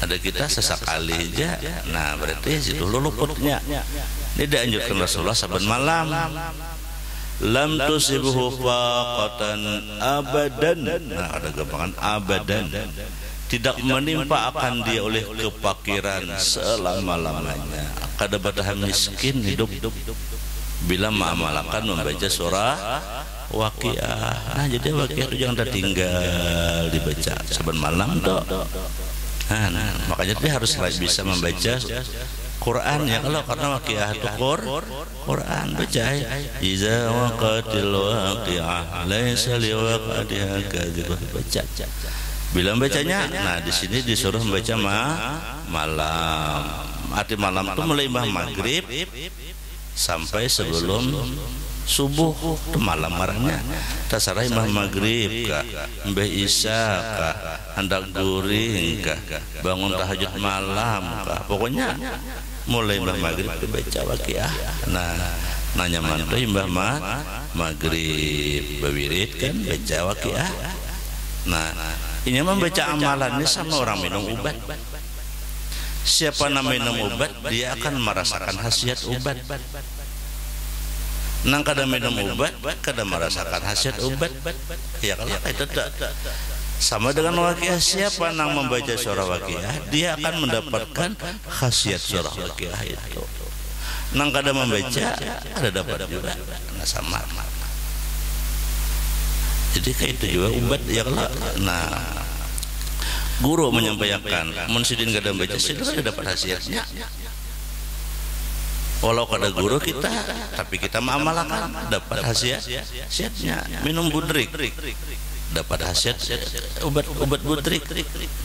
Ada kita sesekali aja. Nah, berarti situ luputnya. Ini dianjurkan Rasulullah saben malam. Lam tusibhu faqatan abadan. Nah, ada gampangan abadan. Tidak menimpa akan dia oleh kepakiran selama-lamanya. Kada batahan miskin hidup bila mengamalkan membaca surah Waqiah. Nah, jadi Waqiah itu jangan tertinggal dibaca saben malam toh. Nah, makanya dia harus bisa membaca Quran ya, kalau karena Waqiah itu Quran baca. Iza waqatil waqi'ah laisa liwaqatiha kadzibun, baca. Bila membacanya, nah di sini disuruh membaca malam. Arti malam itu mulai maghrib sampai sebelum subuh itu malam marahnya. Terserah imah maghrib kah, mbah isya kah, hendak guring kah, bangun tahajud malam kah, pokoknya mulai mbah maghrib baca Waqiah. Nah, nanya mantu mbah maghrib bawirid kan baca Waqiah. Nah, ini membaca amalannya sama orang minum obat. Siapa nama minum obat, dia akan merasakan khasiat obat. Nang kada minum obat, kada merasakan khasiat obat. Ya kalau itu tak sama dengan Waqiah. Siapa nang membaca surah Waqiah, dia akan mendapatkan khasiat surah Waqiah itu. Nang kada membaca, ada dapat juga. Nah, sama. Jadi kayak itu juga obat ya kalau. Nah, guru menyampaikan, mun sidin kada membaca, sidin kada dapat khasiatnya. Walau kada guru kita, tapi kita mengamalkan dapat khasiatnya. Minum budrik dapat khasiat obat budrik.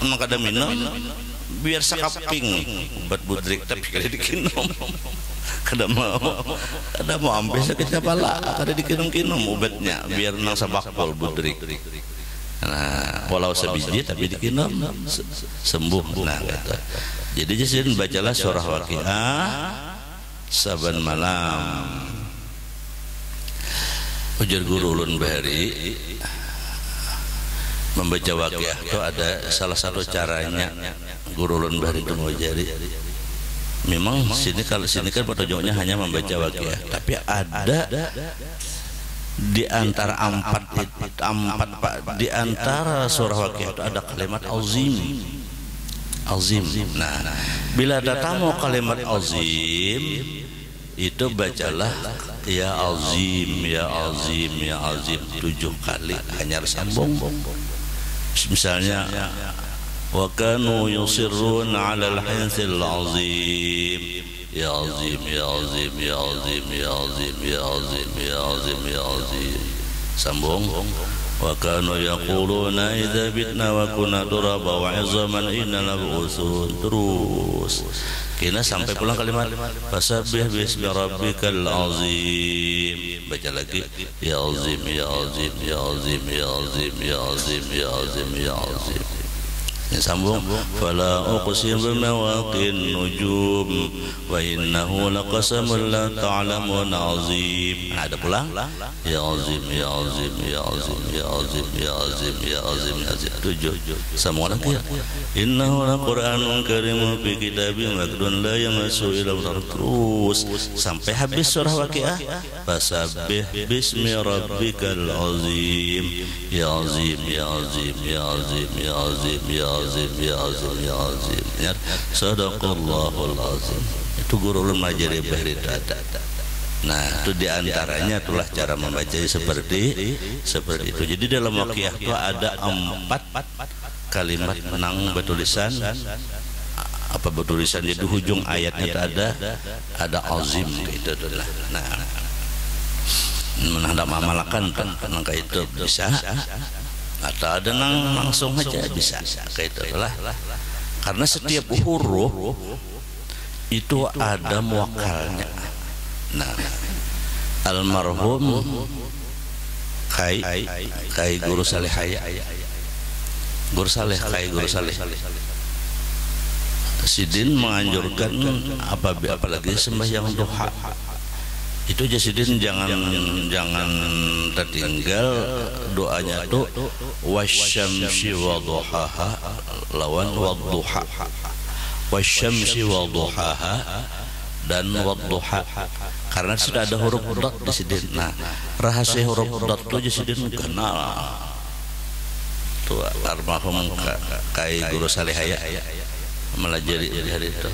Emang kada minum biar sakaping obat budrik, tapi kada dikinum. Kada mau ambil sakit kepala, kada dikinum obatnya biar nang sabakpol budrik. Nah, walau sebiji tapi dikinum sembuh. Nah, kata. Jadi jasin bacalah surah Waqiah saban malam. Ujar guru ulun bahari membaca Waqiah itu ada salah satu caranya. Guru ulun bahari itu ngajari. Memang sini kan petunjuknya hanya membaca Waqiah, tapi ada di antara di antara surah Waqiah itu ada kalimat azim. Nah, bila datang kalimat azim itu bacalah ya azim 7 kali, hanya sambung. Misalnya wa kanu yusirruna 'alal hinsil azim ya azim sambung. Wa kanu yaquluna idza bitna wa kunna turaba wa 'idzaman inna lab'usun. Terus kena sampai pulang kalimat fasabbih bismi rabbikal azim. Baca lagi ya azim. Yang sambung fala uqsim bimawaqi'in nujum wa innahu laqasamun la ta'lamun azim. Nah, ada pulang ya azim 7 semua lagi innahu laqur'anun karim fi kitabin maknun la yamassu illa terus sampai habis surah Waqiah. Fasabbih bismi rabbikal azim ya azim. Sadaqallahul azim. Itu guru ulun mengajari bahari dada. Nah, itu diantaranya itulah cara membaca seperti itu. Jadi dalam Waqiah itu ada 4 kalimat menang bertulisan bertulisan di ujung ayatnya itu ada azim gitu itulah. Nah, menanda mamalakan maka itu bisa, atau ada langsung aja bisa kayak itulah. Karena setiap huruf itu ada muakalnya. Nah, almarhum Kai Guru Saleh Sidin menganjurkan apalagi sembahyang duha itu Sidin jangan tertinggal doanya tuh wasyamsi wadduhaha lawan wadduha, wasyamsi wadduhaha dan wadduha, karena sudah ada huruf dot di Sidin. Nah, rahasia huruf dot itu Sidin kenal tuh almarhum Kai Guru Saleh melajari di hari itu.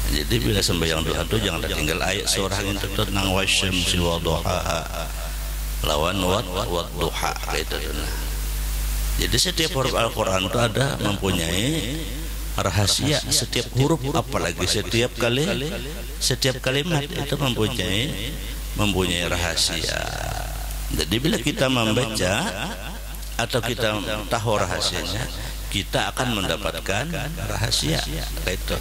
Jadi bila sembahyang doa itu jangan tertinggal ayat surah itu tentang wasyamsi wadduhaha lawan wadduha gitu. Jadi setiap huruf Al-Qur'an itu ada mempunyai rahasia, setiap huruf apalagi setiap kalimat itu mempunyai rahasia. Jadi bila kita membaca atau kita tahu rahasianya, kita akan mendapatkan rahasia itu.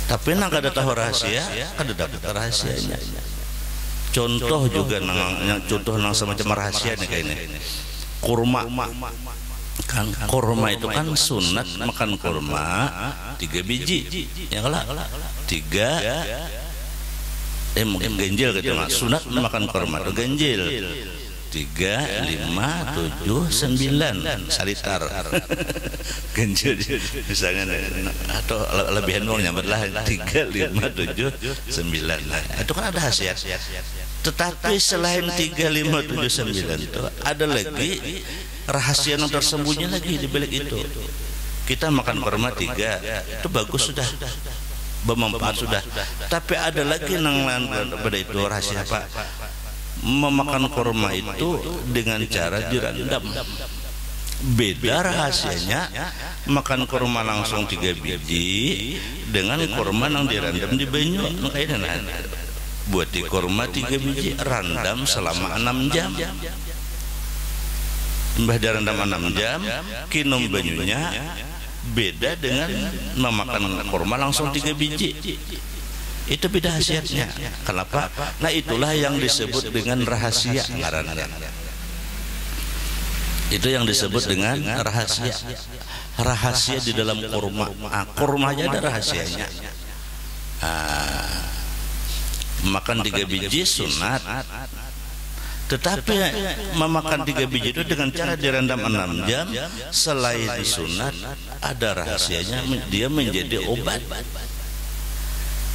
Tapi nak ada tahu rahasia, kada dapat rahasianya. Contoh juga contoh semacam rahasia nih kayak ini. Kurma kan, kurma itu kan sunat makan kurma 3 biji, ya kalah 3 mungkin ganjil gitu mas. Sunat makan kurma itu ganjil 3, 5, 7, 9 salitar ganjil misalnya, atau lebihan uang nyamberlah 3, 5, 7, 9. Nah, itu kan ada khasiat. Tetapi selain 3, 5, 7, 9 itu ada lagi rahasia yang tersembunyi lagi di balik itu. Kita makan kurma 3 itu bagus sudah, bermanfaat sudah. Tapi ada lagi nang pada itu rahasia apa? Memakan kurma itu dengan cara direndam. Beda rahasianya makan kurma langsung 3 biji dengan kurma yang direndam di banyu. Makanya buat di kurma 3 biji rendam selama 6 jam. Mbah direndam 6 jam, kinum banyunya. Beda dengan memakan kurma langsung 3 biji. Itu beda khasiatnya. Kenapa? Nah itulah yang disebut dengan rahasia ngaranna. Itu yang disebut dengan rahasia. Rahasia di dalam kurma. Kurma aja ada rahasianya. Makan 3 biji sunat. Tetapi memakan 3 biji itu dengan cara direndam 6 jam. Selain sunat, ada rahasianya. Dia menjadi obat.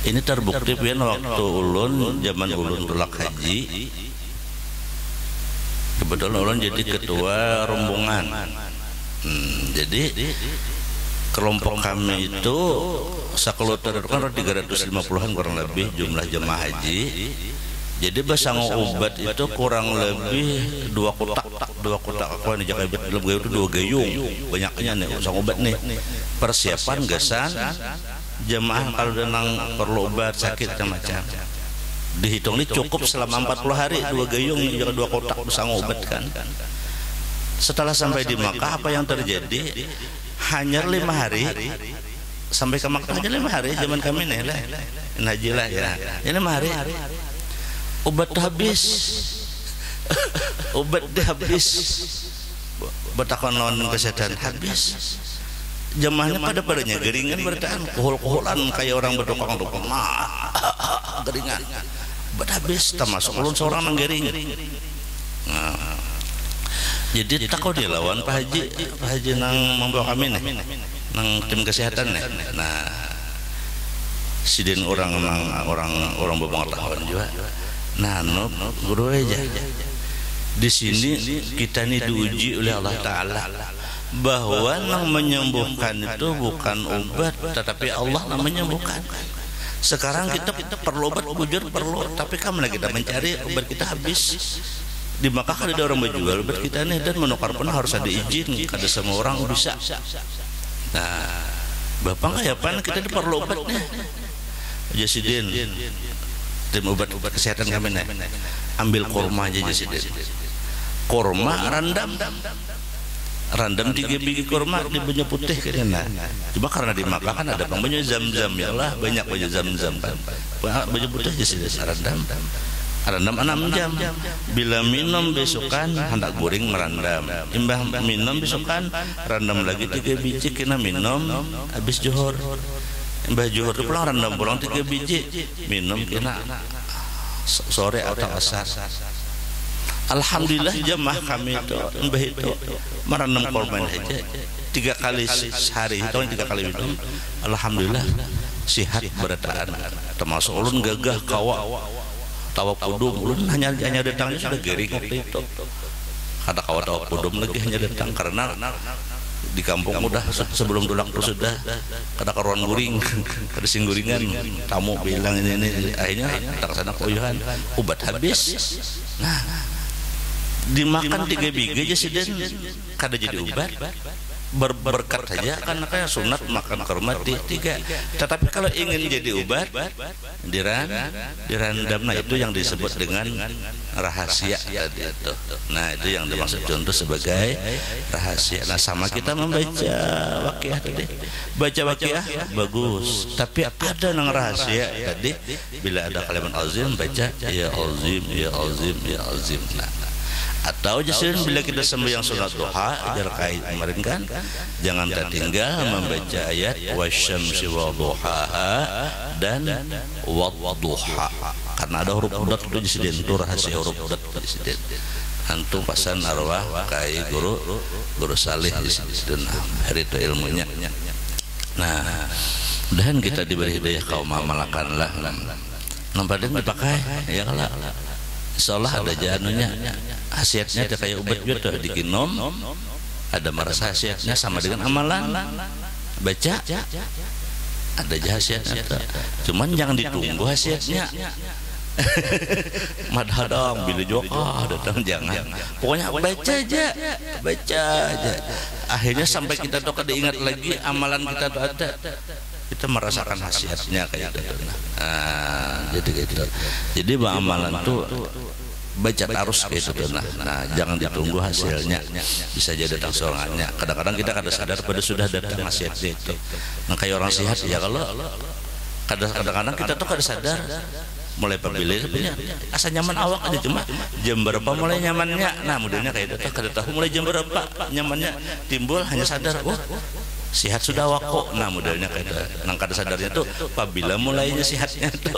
Ini terbukti pian waktu ulun, zaman ulun tulak haji. Kebetulan ulun jadi ketua rombongan. Jadi kelompok kami itu sakelutar itu kan 350-an kurang lebih jumlah jemaah haji. Jadi basango obat itu kurang lebih 2 kotak aku ini jaga belum gayung itu 2 gayung banyaknya nih sang obat nih. Persiapan gasan jemaah kalau denang perlu obat sakit macam. Dihitung ini cukup selama 40 hari 2 gayung nih 2 kotak besang obat kan. Setelah sampai di Makkah apa yang terjadi? Hanya 5 hari sampai ke Makkah hanya 5 hari zaman kami nih lah. Haji lah ya. Ini 5 hari. Obat habis. Obat habis. Betakon non kesehatan habis. Jemaahnya pada-padanya geringan bertahan kohol-koholan kayak orang bertukang-tukang geringan. Habis termasuk ulun seorang nang gering. Jadi takut dilawan Pak Haji nang membawa kami nih nang tim kesehatan nih. Nah sidin orang berpengetahuan juga. Nah guru aja di sini kita ini diuji oleh Allah Taala bahwa yang menyembuhkan itu bukan obat tetapi Allah yang menyembuhkan. Sekarang kita perlu obat bujur perlu, tapi kamu kita mencari obat kita habis. Di Makkah ada orang menjual obat kita nih dan menukar pun harus ada izin, kada semua orang bisa. Nah, Bapak kayak apa kita perlu obatnya? Jasidin, tim obat kesehatan kami nih, ambil kurma aja Jasidin. Kurma randam 3 biji kurma di banyu putih kayaknya. Cuma karena di Makkah kan ada banyu zam-zam ya lah, banyak banyu zam-zam kan. Banyu putih Jasidin randam 6 jam. Bila minum besokan hendak goreng merandam. Imbah minum besokan randam lagi 3 biji kena minum habis zuhur. Imbah zuhur pulang randam pulang 3 biji minum kena sore atau asar. Alhamdulillah jemaah kami itu imbah itu merandam korban aja 3 kali sehari itu 3 kali minum. Alhamdulillah sehat berataan. Termasuk ulun gagah kawa tawa pudum ulun hanya datangnya sudah gering waktu itu. Kata kawa tawa pudum lagi hanya datang karena di kampung udah sebelum tulak tuh sudah kada karuan guring kada singguringan tamu bilang ini akhirnya kita kesana koyuhan obat habis. Nah dimakan 3 biji aja sih dan kada jadi obat berkat saja karena kayak sunat makan kurma 3. Tetapi kalau ingin jadi obat direndam, nah itu yang disebut dengan rahasia tadi itu. Nah itu yang dimaksud contoh sebagai rahasia. Nah sama kita membaca waqiah tadi, baca waqiah bagus, tapi ada yang rahasia tadi. Bila ada kalimat azim baca ya azim ya azim ya azim. Atau jasin bila kita sembahyang sholat duha ajar kait kemarin kan jangan tertinggal membaca ayat wasyamsi wadduhaha dan wadduha karena ada huruf udat itu disediakan itu rahasia huruf udat disediakan antum pasan arwah kai guru salih disediakan hari itu ilmunya. Nah mudahan kita diberi hidayah kaum malakanlah nampaknya dipakai ya kalau insyaallah ada janunya khasiatnya ada kayak obat juga dikinom ada merasa khasiatnya sama dengan amalan baca ada khasiatnya cuman jangan ditunggu khasiatnya madhadang bila joka datang jangan. Pokoknya baca aja. Akhirnya sampai kita tuh kada ingat lagi amalan kita tuh ada. Kita merasakan khasiatnya kayak gitu. Jadi gitu. Jadi amalan tuh baca terus kayak gitu. Nah, jangan ditunggu hasilnya. Bisa jadi datang sorangannya. Kadang-kadang kita kada sadar pada sudah datang khasiatnya itu. Nah, kayak orang sehat ya kalau kadang-kadang kita tuh kada sadar mulai pembeli punya asa nyaman awak aja cuma jam berapa mulai nyamannya. Nah, mudahnya kayak itu kada tahu mulai jam berapa nyamannya timbul, hanya sadar sihat sudah wako. Nah, mudahnya kayak itu. Nang kada sadarnya tuh apabila mulainya sihatnya tuh.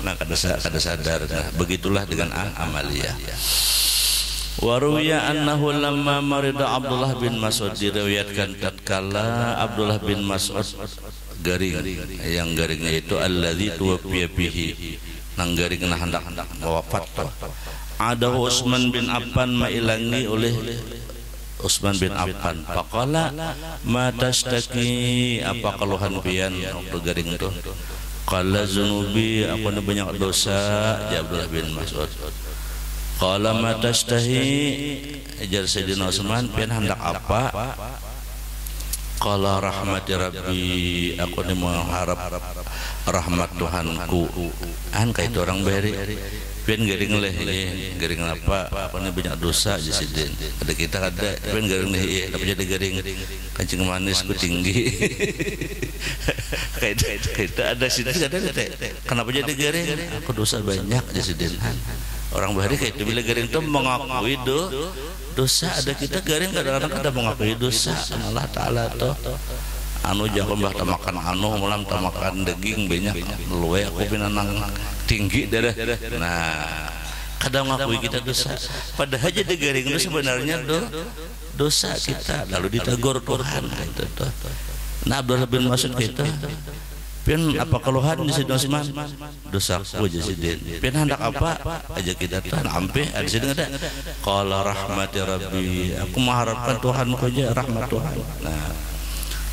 Nah, kada sadar. Nah, begitulah dengan amaliyah. Waruya annahu lamma marida Abdullah bin Mas'ud, diriwayatkan tatkala Abdullah bin Mas'ud garing, yang garingnya itu alladzi tuwaffiya bihi, nang garing na hendak wafat tuh. Ada Utsman bin Affan mailangi oleh Utsman bin Affan. Faqala ma tashtaki, apa keluhan pian waktu garing itu? Qala zunubi, aku ni banyak dosa, ya Abdullah bin Mas'ud. Qala ma tashtahi, ajar Sayyidina Utsman, pian hendak apa? Qala rahmati rabbi, aku ni mengharap rahmat Tuhanku. Kayak itu orang beri pian garing leh, garing apa? Aku ni banyak dosa aja sidin. Ada kita ada pian garing leh, tapi jadi garing kancing manis ku tinggi. Kayak itu ada sidin ada. Kenapa jadi garing? Aku dosa banyak aja sidin. Orang beri kayak itu bila garing itu mengakui dosa. Ada kita garing kadang-kadang ada mengakui dosa. Allah Ta'ala tuh anu jangan bah makan anu malam makan daging banyak luwe aku pinanang tinggi darah. Nah, kadang mengakui kita dosa padahal jadi garing itu sebenarnya dosa kita, lalu ditegur Tuhan itu tuh. Nah, Abdullah bin Mas'ud kita pian apa keluhan di Sayyidina Utsman? Dosaku aja sidin. Pian hendak apa aja kita Tuhan ampe ada sidin ada. Qala rahmati rabbi, aku mengharapkan Tuhanku aja rahmat Tuhan. Nah,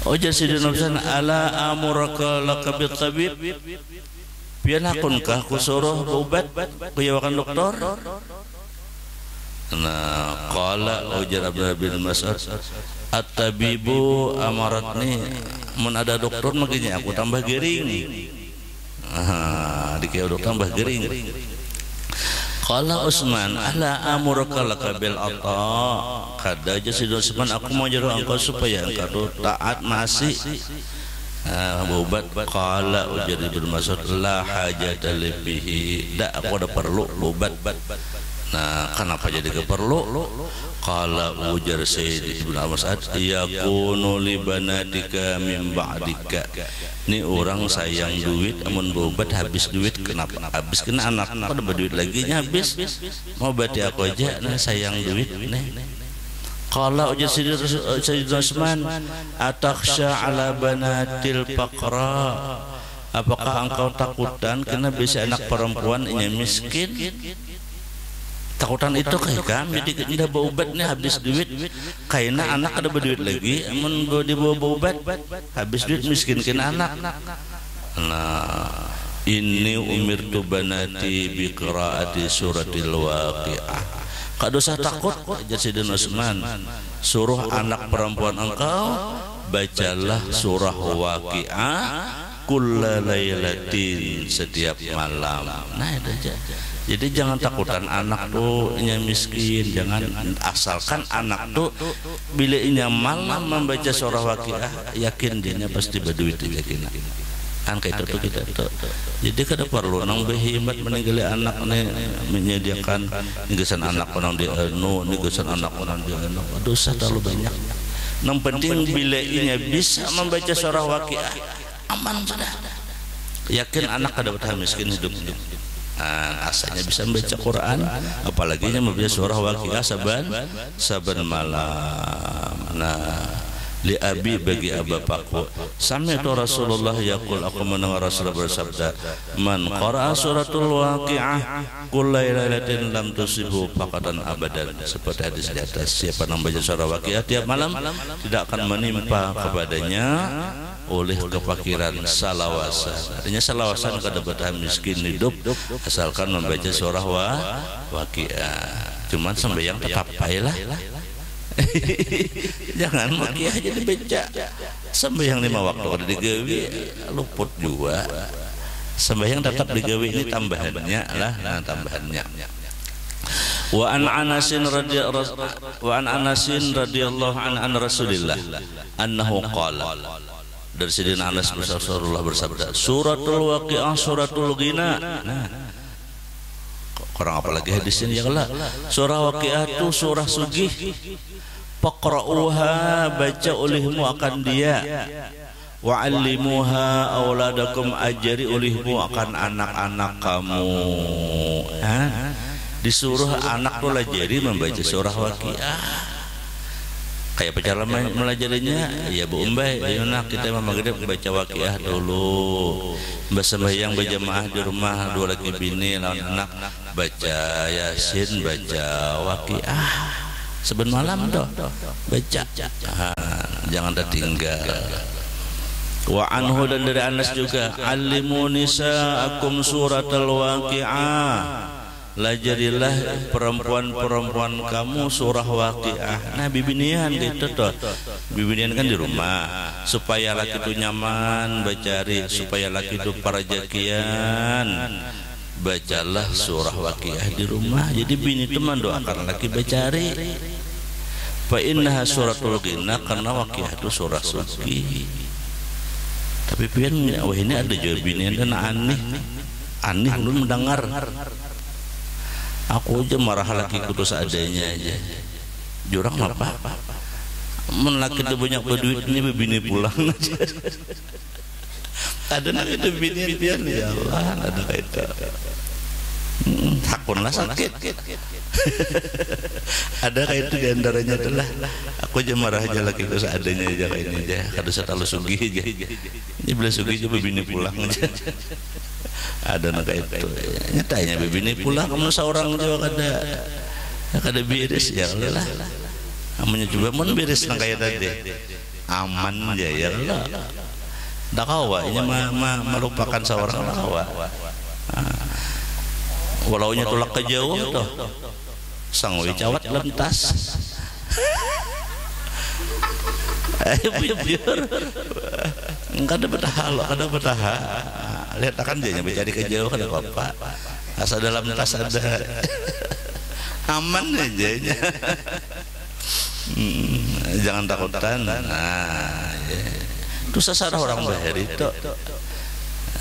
jadi Sayyidina Utsman ala amuraka laqabit tabib, pian akunkah ku suruh obat kuyawakan dokter? Nah, qala ujar Abdullah bin Mas'ud, at-tabibu amaratni, mun ada dokter makanya aku tambah gering. Dikira dokter tambah gering. Qala Utsman ala amuraka lakabil ata, kada aja si Utsman aku mau jaruh engkau supaya engkau taat masih obat. Qala ujar Ibnu Mas'ud la hajata bihi, dak aku ada perlu obat. Nah, kenapa jadi keperlu? Qala ujar Sayyid Ibnu Mas'ud, yakunu li banatika min ba'dika. Ini orang sayang duit, amun berobat habis duit, kenapa? Habis kena anak, ada berduit lagi habis. Mau bati aku aja, nah sayang duit nih. Qala ujar Sayyid Utsman, atakhsha ala banatil faqra, apakah engkau takutan kena bisa anak perempuan ini miskin? Takutan itu kayak kami tidak bawa obat nih habis duit, kayaknya anak ada berduit lagi, amun dibawa obat habis duit miskin kena anak. Nah, ini umirtu banati bi qiraati suratil waqiah. Kada usah takut aja Sayyidina Utsman, suruh anak perempuan engkau bacalah surah waqiah kullalailatin, setiap malam. Nah, itu aja. Jadi jangan takutan anak tuh yang miskin, jangan, asalkan anak tuh bila inya malam membaca surah waqiah, yakin dia pasti berduit, yakin. Kayak itu kita tuh. Jadi kada perlu nang behemat meninggali anak nih, menyediakan nigesan anak orang di anu, nigesan anak orang di anu. Dosa terlalu banyak. Nang penting bila inya bisa membaca surah waqiah, aman sudah. Yakin anak kada betah miskin hidup. Asalnya bisa membaca Quran, apalagi membaca surah waqiah saban malam. Nah, li abi bagi bapakku. Sami'tu Rasulullah yaqul, aku mendengar Rasulullah bersabda, man qara'a suratul waqi'ah kullailatin lam tusibhu faqatan abadan. Seperti hadis di atas, siapa yang membaca surah waqi'ah tiap malam tidak akan menimpa kepadanya oleh kefakiran salawasan. Artinya salawasan kada bertahan miskin hidup asalkan membaca surah waqi'ah. Cuman sembahyang tetap payah. Jangan waqi'ah aja dibaca. Sembahyang 5 waktu kada digawe luput juga. Sembahyang tetap digawe, ini tambahannya lah, tambahannya. Wa an Anasin radhiyallahu an Rasulillah annahu qala, dari Sayyidina Anas Rasulullah bersabda, suratul waqi'ah suratul ghina. Kurang apa lagi hadis ini ya Allah. Surah waqi'ah itu surah sugih. Faqra'uha, baca olehmu akan dia. Wa'allimuha auladakum, ajari olehmu akan anak-anak kamu. Disuruh anak pelajari membaca surah waqi'ah. Kayak cara melajarinya, ya Bu Umbay, anak kita maghrib baca waqi'ah dulu. Sembahyang berjamaah di rumah, 2 laki bini lawan anak baca Yasin, baca waqi'ah. Seben malam doh baca, jangan tertinggal. Wa anhu, dan dari Anas juga, alimu nisaakum suratal waqi'ah, lajarilah perempuan-perempuan kamu surah waqi'ah. Nah bibinian gitu toh, bibinian kan di rumah supaya laki itu nyaman bacari, supaya laki itu parajakian, bacalah surah waqi'ah di rumah. Jadi bini itu mendoakan laki bacari. Fa innaha suratul ghina, karena waqi'ah itu surah suci. Tapi pian wah ini ada jawabannya dan aneh lu mendengar. Aku aja marah laki kudu seadanya aja. Jurang apa? Men laki itu banyak berduit ini bini pulang aja. Ada nak itu bini pian ya Allah, ada kayak itu. Hakunlah sakit. Ada kayak itu diantaranya adalah aku aja marah aja laki itu seadanya aja, kayak ini aja. Kada setalu sugih aja. Ini bila sugih aja bini pulang aja. Ada nak kayak itu. Nyatanya bini pulang kamu seorang juga kada beres ya Allah. Kamunya coba mau beres nak kayak tadi. Aman aja ya Allah. Dak kawa ini melupakan seorang dak kawa. Walaunya tulak ke jauh toh sang wicawat lentas. Biar enggak ada bertahan, kada bertahan. Lihat akan dia nyampe jadi ke jauh kada apa-apa. Asal dalam tas ada aman aja. Jangan takutan. Itu sasar orang bahar itu.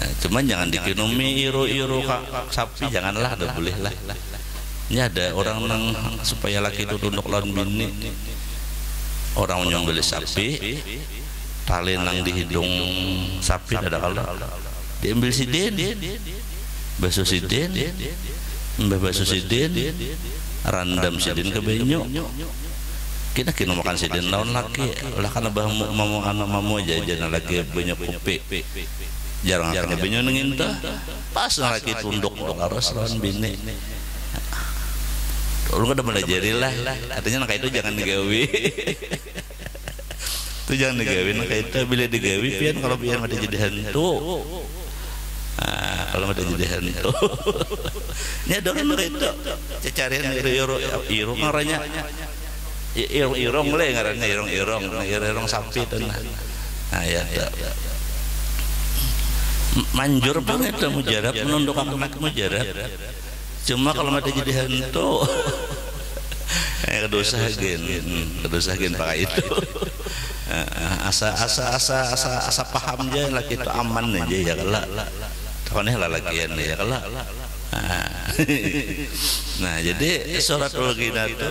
Cuman jangan dikinumi iru-iru sapi, janganlah, ada boleh lah. Ini ada orang nang supaya laki itu tunduk lawan bini. Orang nyembelih sapi, tali nang di hidung sapi ada kalau diambil sidin, basuh sidin, basuh sidin, randam sidin ke banyu. Kita kena makan sidin lawan laki, lah karena bah mamu jajan lagi banyak kopi. Jarang akan banyu nengintah, pas laki tunduk harus lawan bini. Lu kada melajari lah, artinya nak itu jangan digawi. Itu jangan digawi, nak itu bila digawi pian kalau pian ada jadi hantu. Kalau ada jadi hantu, ini ada orang nak itu cacarian irung ngaranya, irung le ngarannya irung sapi tu nah. Ya. Manjur banget mujarab, menunduk anak mujarab. Cuma kalau mati jadi hantu, kedosa gen pakai itu. Asa paham aja laki itu aman aja ya kalau. Tahunya lah lakian ya kalau. Nah jadi suratul ghina itu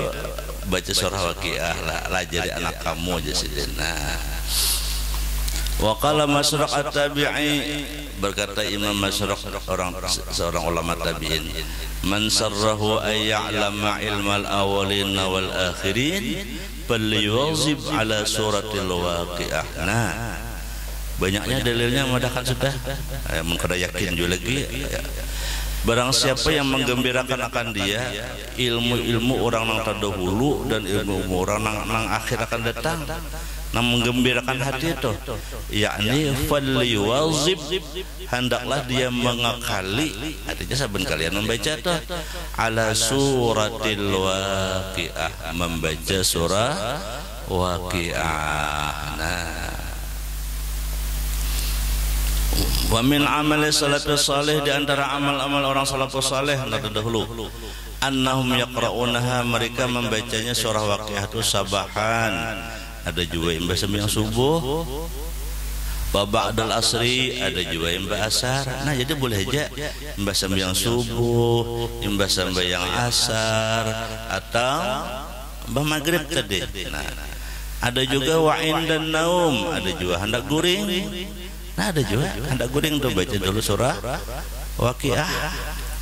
baca surah waqi'ah lah jadi anak kamu aja sih. Nah. Wa qala Masruq at-Tabi'i, berkata Imam Masruq seorang ulama tabi'in, man sarrahu ay ya'lama ilmal awwalin wal akhirin falyuwazib ala suratil waqiah. Nah, banyaknya dalilnya madahkan sudah. Mun kada yakin juga lagi. Barang siapa yang menggembirakan akan dia ilmu-ilmu orang nang terdahulu dan ilmu orang nang akhir akan datang, nang menggembirakan hati itu, yakni falyuwazib, hendaklah dia mengakali, artinya saben kalian membaca itu ala suratil waqiah, membaca surah waqiah. Nah, wa min amali salafus salih, di antara amal-amal orang salafus salih terdahulu, annahum yaqra'unaha, mereka membacanya surah waqiah itu sabahan, ada juga yang baca sembahyang subuh, wa ba'dal asri, ada juga yang baca asar. Nah, jadi boleh aja baca sembahyang subuh, baca sembahyang asar, atau bah maghrib tadi. Nah, ada juga wa'in dan naum, ada juga hendak guring. Nah, ada juga hendak guring tuh baca dulu surah waqiah.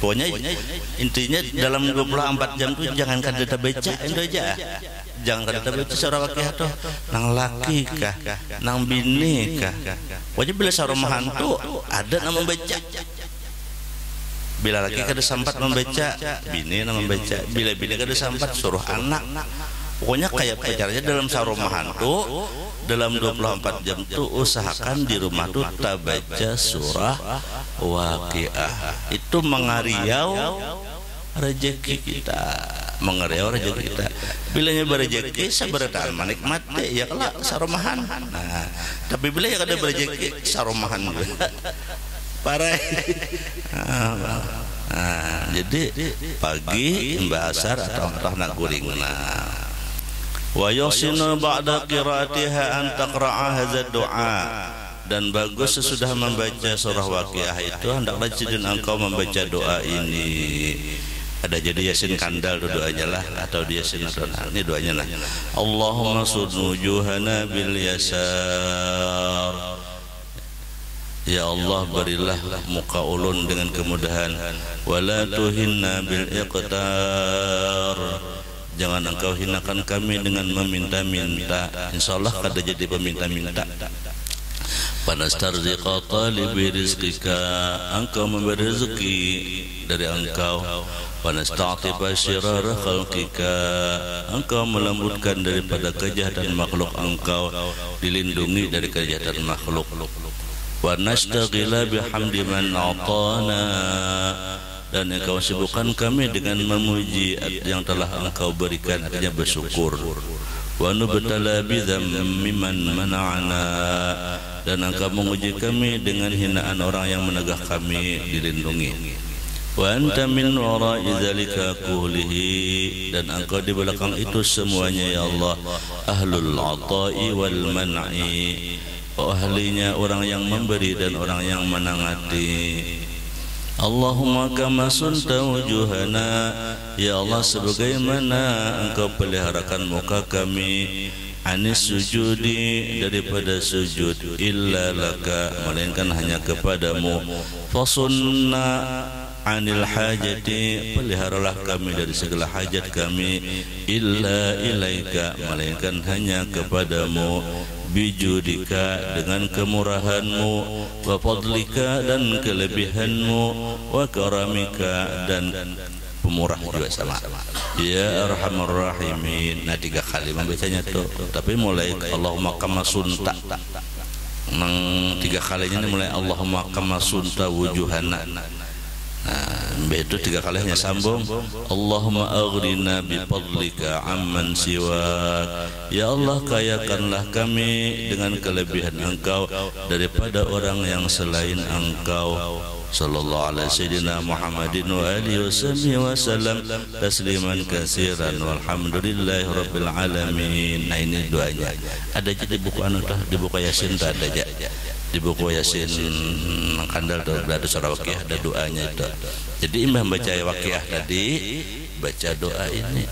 Pokoknya intinya dalam 24 jam tuh jangan kada baca itu aja. Jangan kada baca surah waqiah tuh nang laki kah, nang bini kah. Pokoknya bila sarung mahantu ada nama membaca. Bila laki kada sempat membaca, bini nama membaca. Bila bini kada sempat suruh anak. Pokoknya kayak pacarnya dalam sarung mahantu dalam 24 jam tuh usahakan di rumah tuh tak baca surah waqiah. Itu mengariau rezeki kita, mengariau rezeki kita. Bilanya berrezeki sabarataan menikmati ya kelak sarumahan. Nah, tapi bila ya kada berrezeki sarumahan juga parah. Nah, jadi pagi mbak asar atau nak guring. Nah, wa yusinu ba'da qiraatiha an taqra'a hadza du'a, dan bagus sesudah membaca surah waqiah itu hendaklah jidun engkau membaca doa ini. Ada jadi yasin kandal doanya lah, atau yasin nasional. Ini doanya lah. Allahumma sud wujuhana bil yasar, ya Allah berilah muka ulun dengan kemudahan, wala tuhinna bil iqtar, jangan engkau hinakan kami dengan meminta-minta. Insyaallah kada jadi peminta-minta. Panastarziqa talibi rizqika, engkau memberi rezeki dari engkau. Panasta'tiba syirara khalqika, engkau melembutkan daripada kejahatan makhluk engkau, dilindungi dari kejahatan makhluk. Wa nastaghila bihamdi man a'tana, dan engkau sibukkan kami dengan memuji yang telah engkau berikan, artinya bersyukur. Wa nubtala bidzammi man mana'ana, dan engkau menguji kami dengan hinaan orang yang menegah kami, dilindungi. Wa anta min wara'i dzalika kullihi, dan engkau di belakang itu semuanya ya Allah, ahlul ata'i wal man'i, ahlinya orang yang memberi dan orang yang menangati. Allahumma kama sunta wujuhana, ya Allah sebagaimana engkau peliharakan muka kami, anis sujudi, daripada sujud, illa laka, melainkan hanya kepadamu, fasunna anil hajati, peliharalah kami dari segala hajat kami, illa ilaika, melainkan hanya kepadamu, bijudika, dengan kemurahanmu, wa fadlika, dan kelebihanmu, wa karamika, dan pemurah juga sama. Ya arhamar rahimin. Nah, 3 kali membacanya tuh, tapi mulai Allahumma kama sunta, nang 3 kalinya ini mulai Allahumma kama sunta wujuhana. Nah, itu 3 kali hanya sambung. Allahumma aghrina bifadlika amman siwak, ya Allah kayakanlah kami dengan kelebihan engkau daripada orang yang selain engkau. Sallallahu alaihi sayyidina Muhammadin wa alihi wasallam tasliman katsiran walhamdulillahi rabbil alamin. Nah, ini doanya. Ada jadi buku anu tah, di buku Yasin tah ada aja. Di buku Yasin kandal tuh ada surah waqiah, ada doanya itu. Jadi imam baca waqiah tadi, baca doa ini.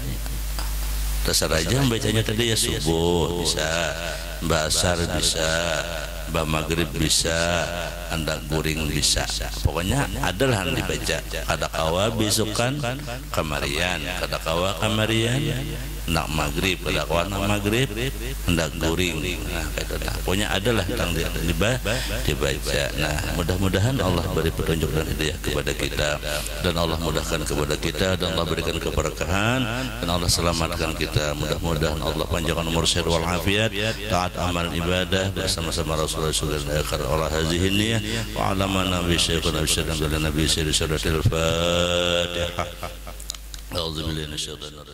Terserah aja membacanya tadi, ya subuh bisa, mbak asar bisa, mbak maghrib bisa, hendak guring bisa. Pokoknya adalah yang dibaca. Kada kawa besokan kamarian, kada kawa kamarian nak maghrib pada kawan nak maghrib hendak guring. Nah kata dah pokoknya adalah tang dibaca. Nah mudah-mudahan Allah beri petunjuk dan hidayah kepada kita, dan Allah mudahkan kepada kita, dan Allah berikan keberkahan, dan Allah selamatkan kita. Mudah-mudahan Allah panjangkan umur sehat wal afiat, taat amal ibadah bersama-sama Rasulullah sallallahu alaihi wasallam. Allah hazihi niyah wa alamana bi syekhuna bi syarri nabi sallallahu alaihi wasallam. Al-Fatihah. A'udzu billahi minasyaitonir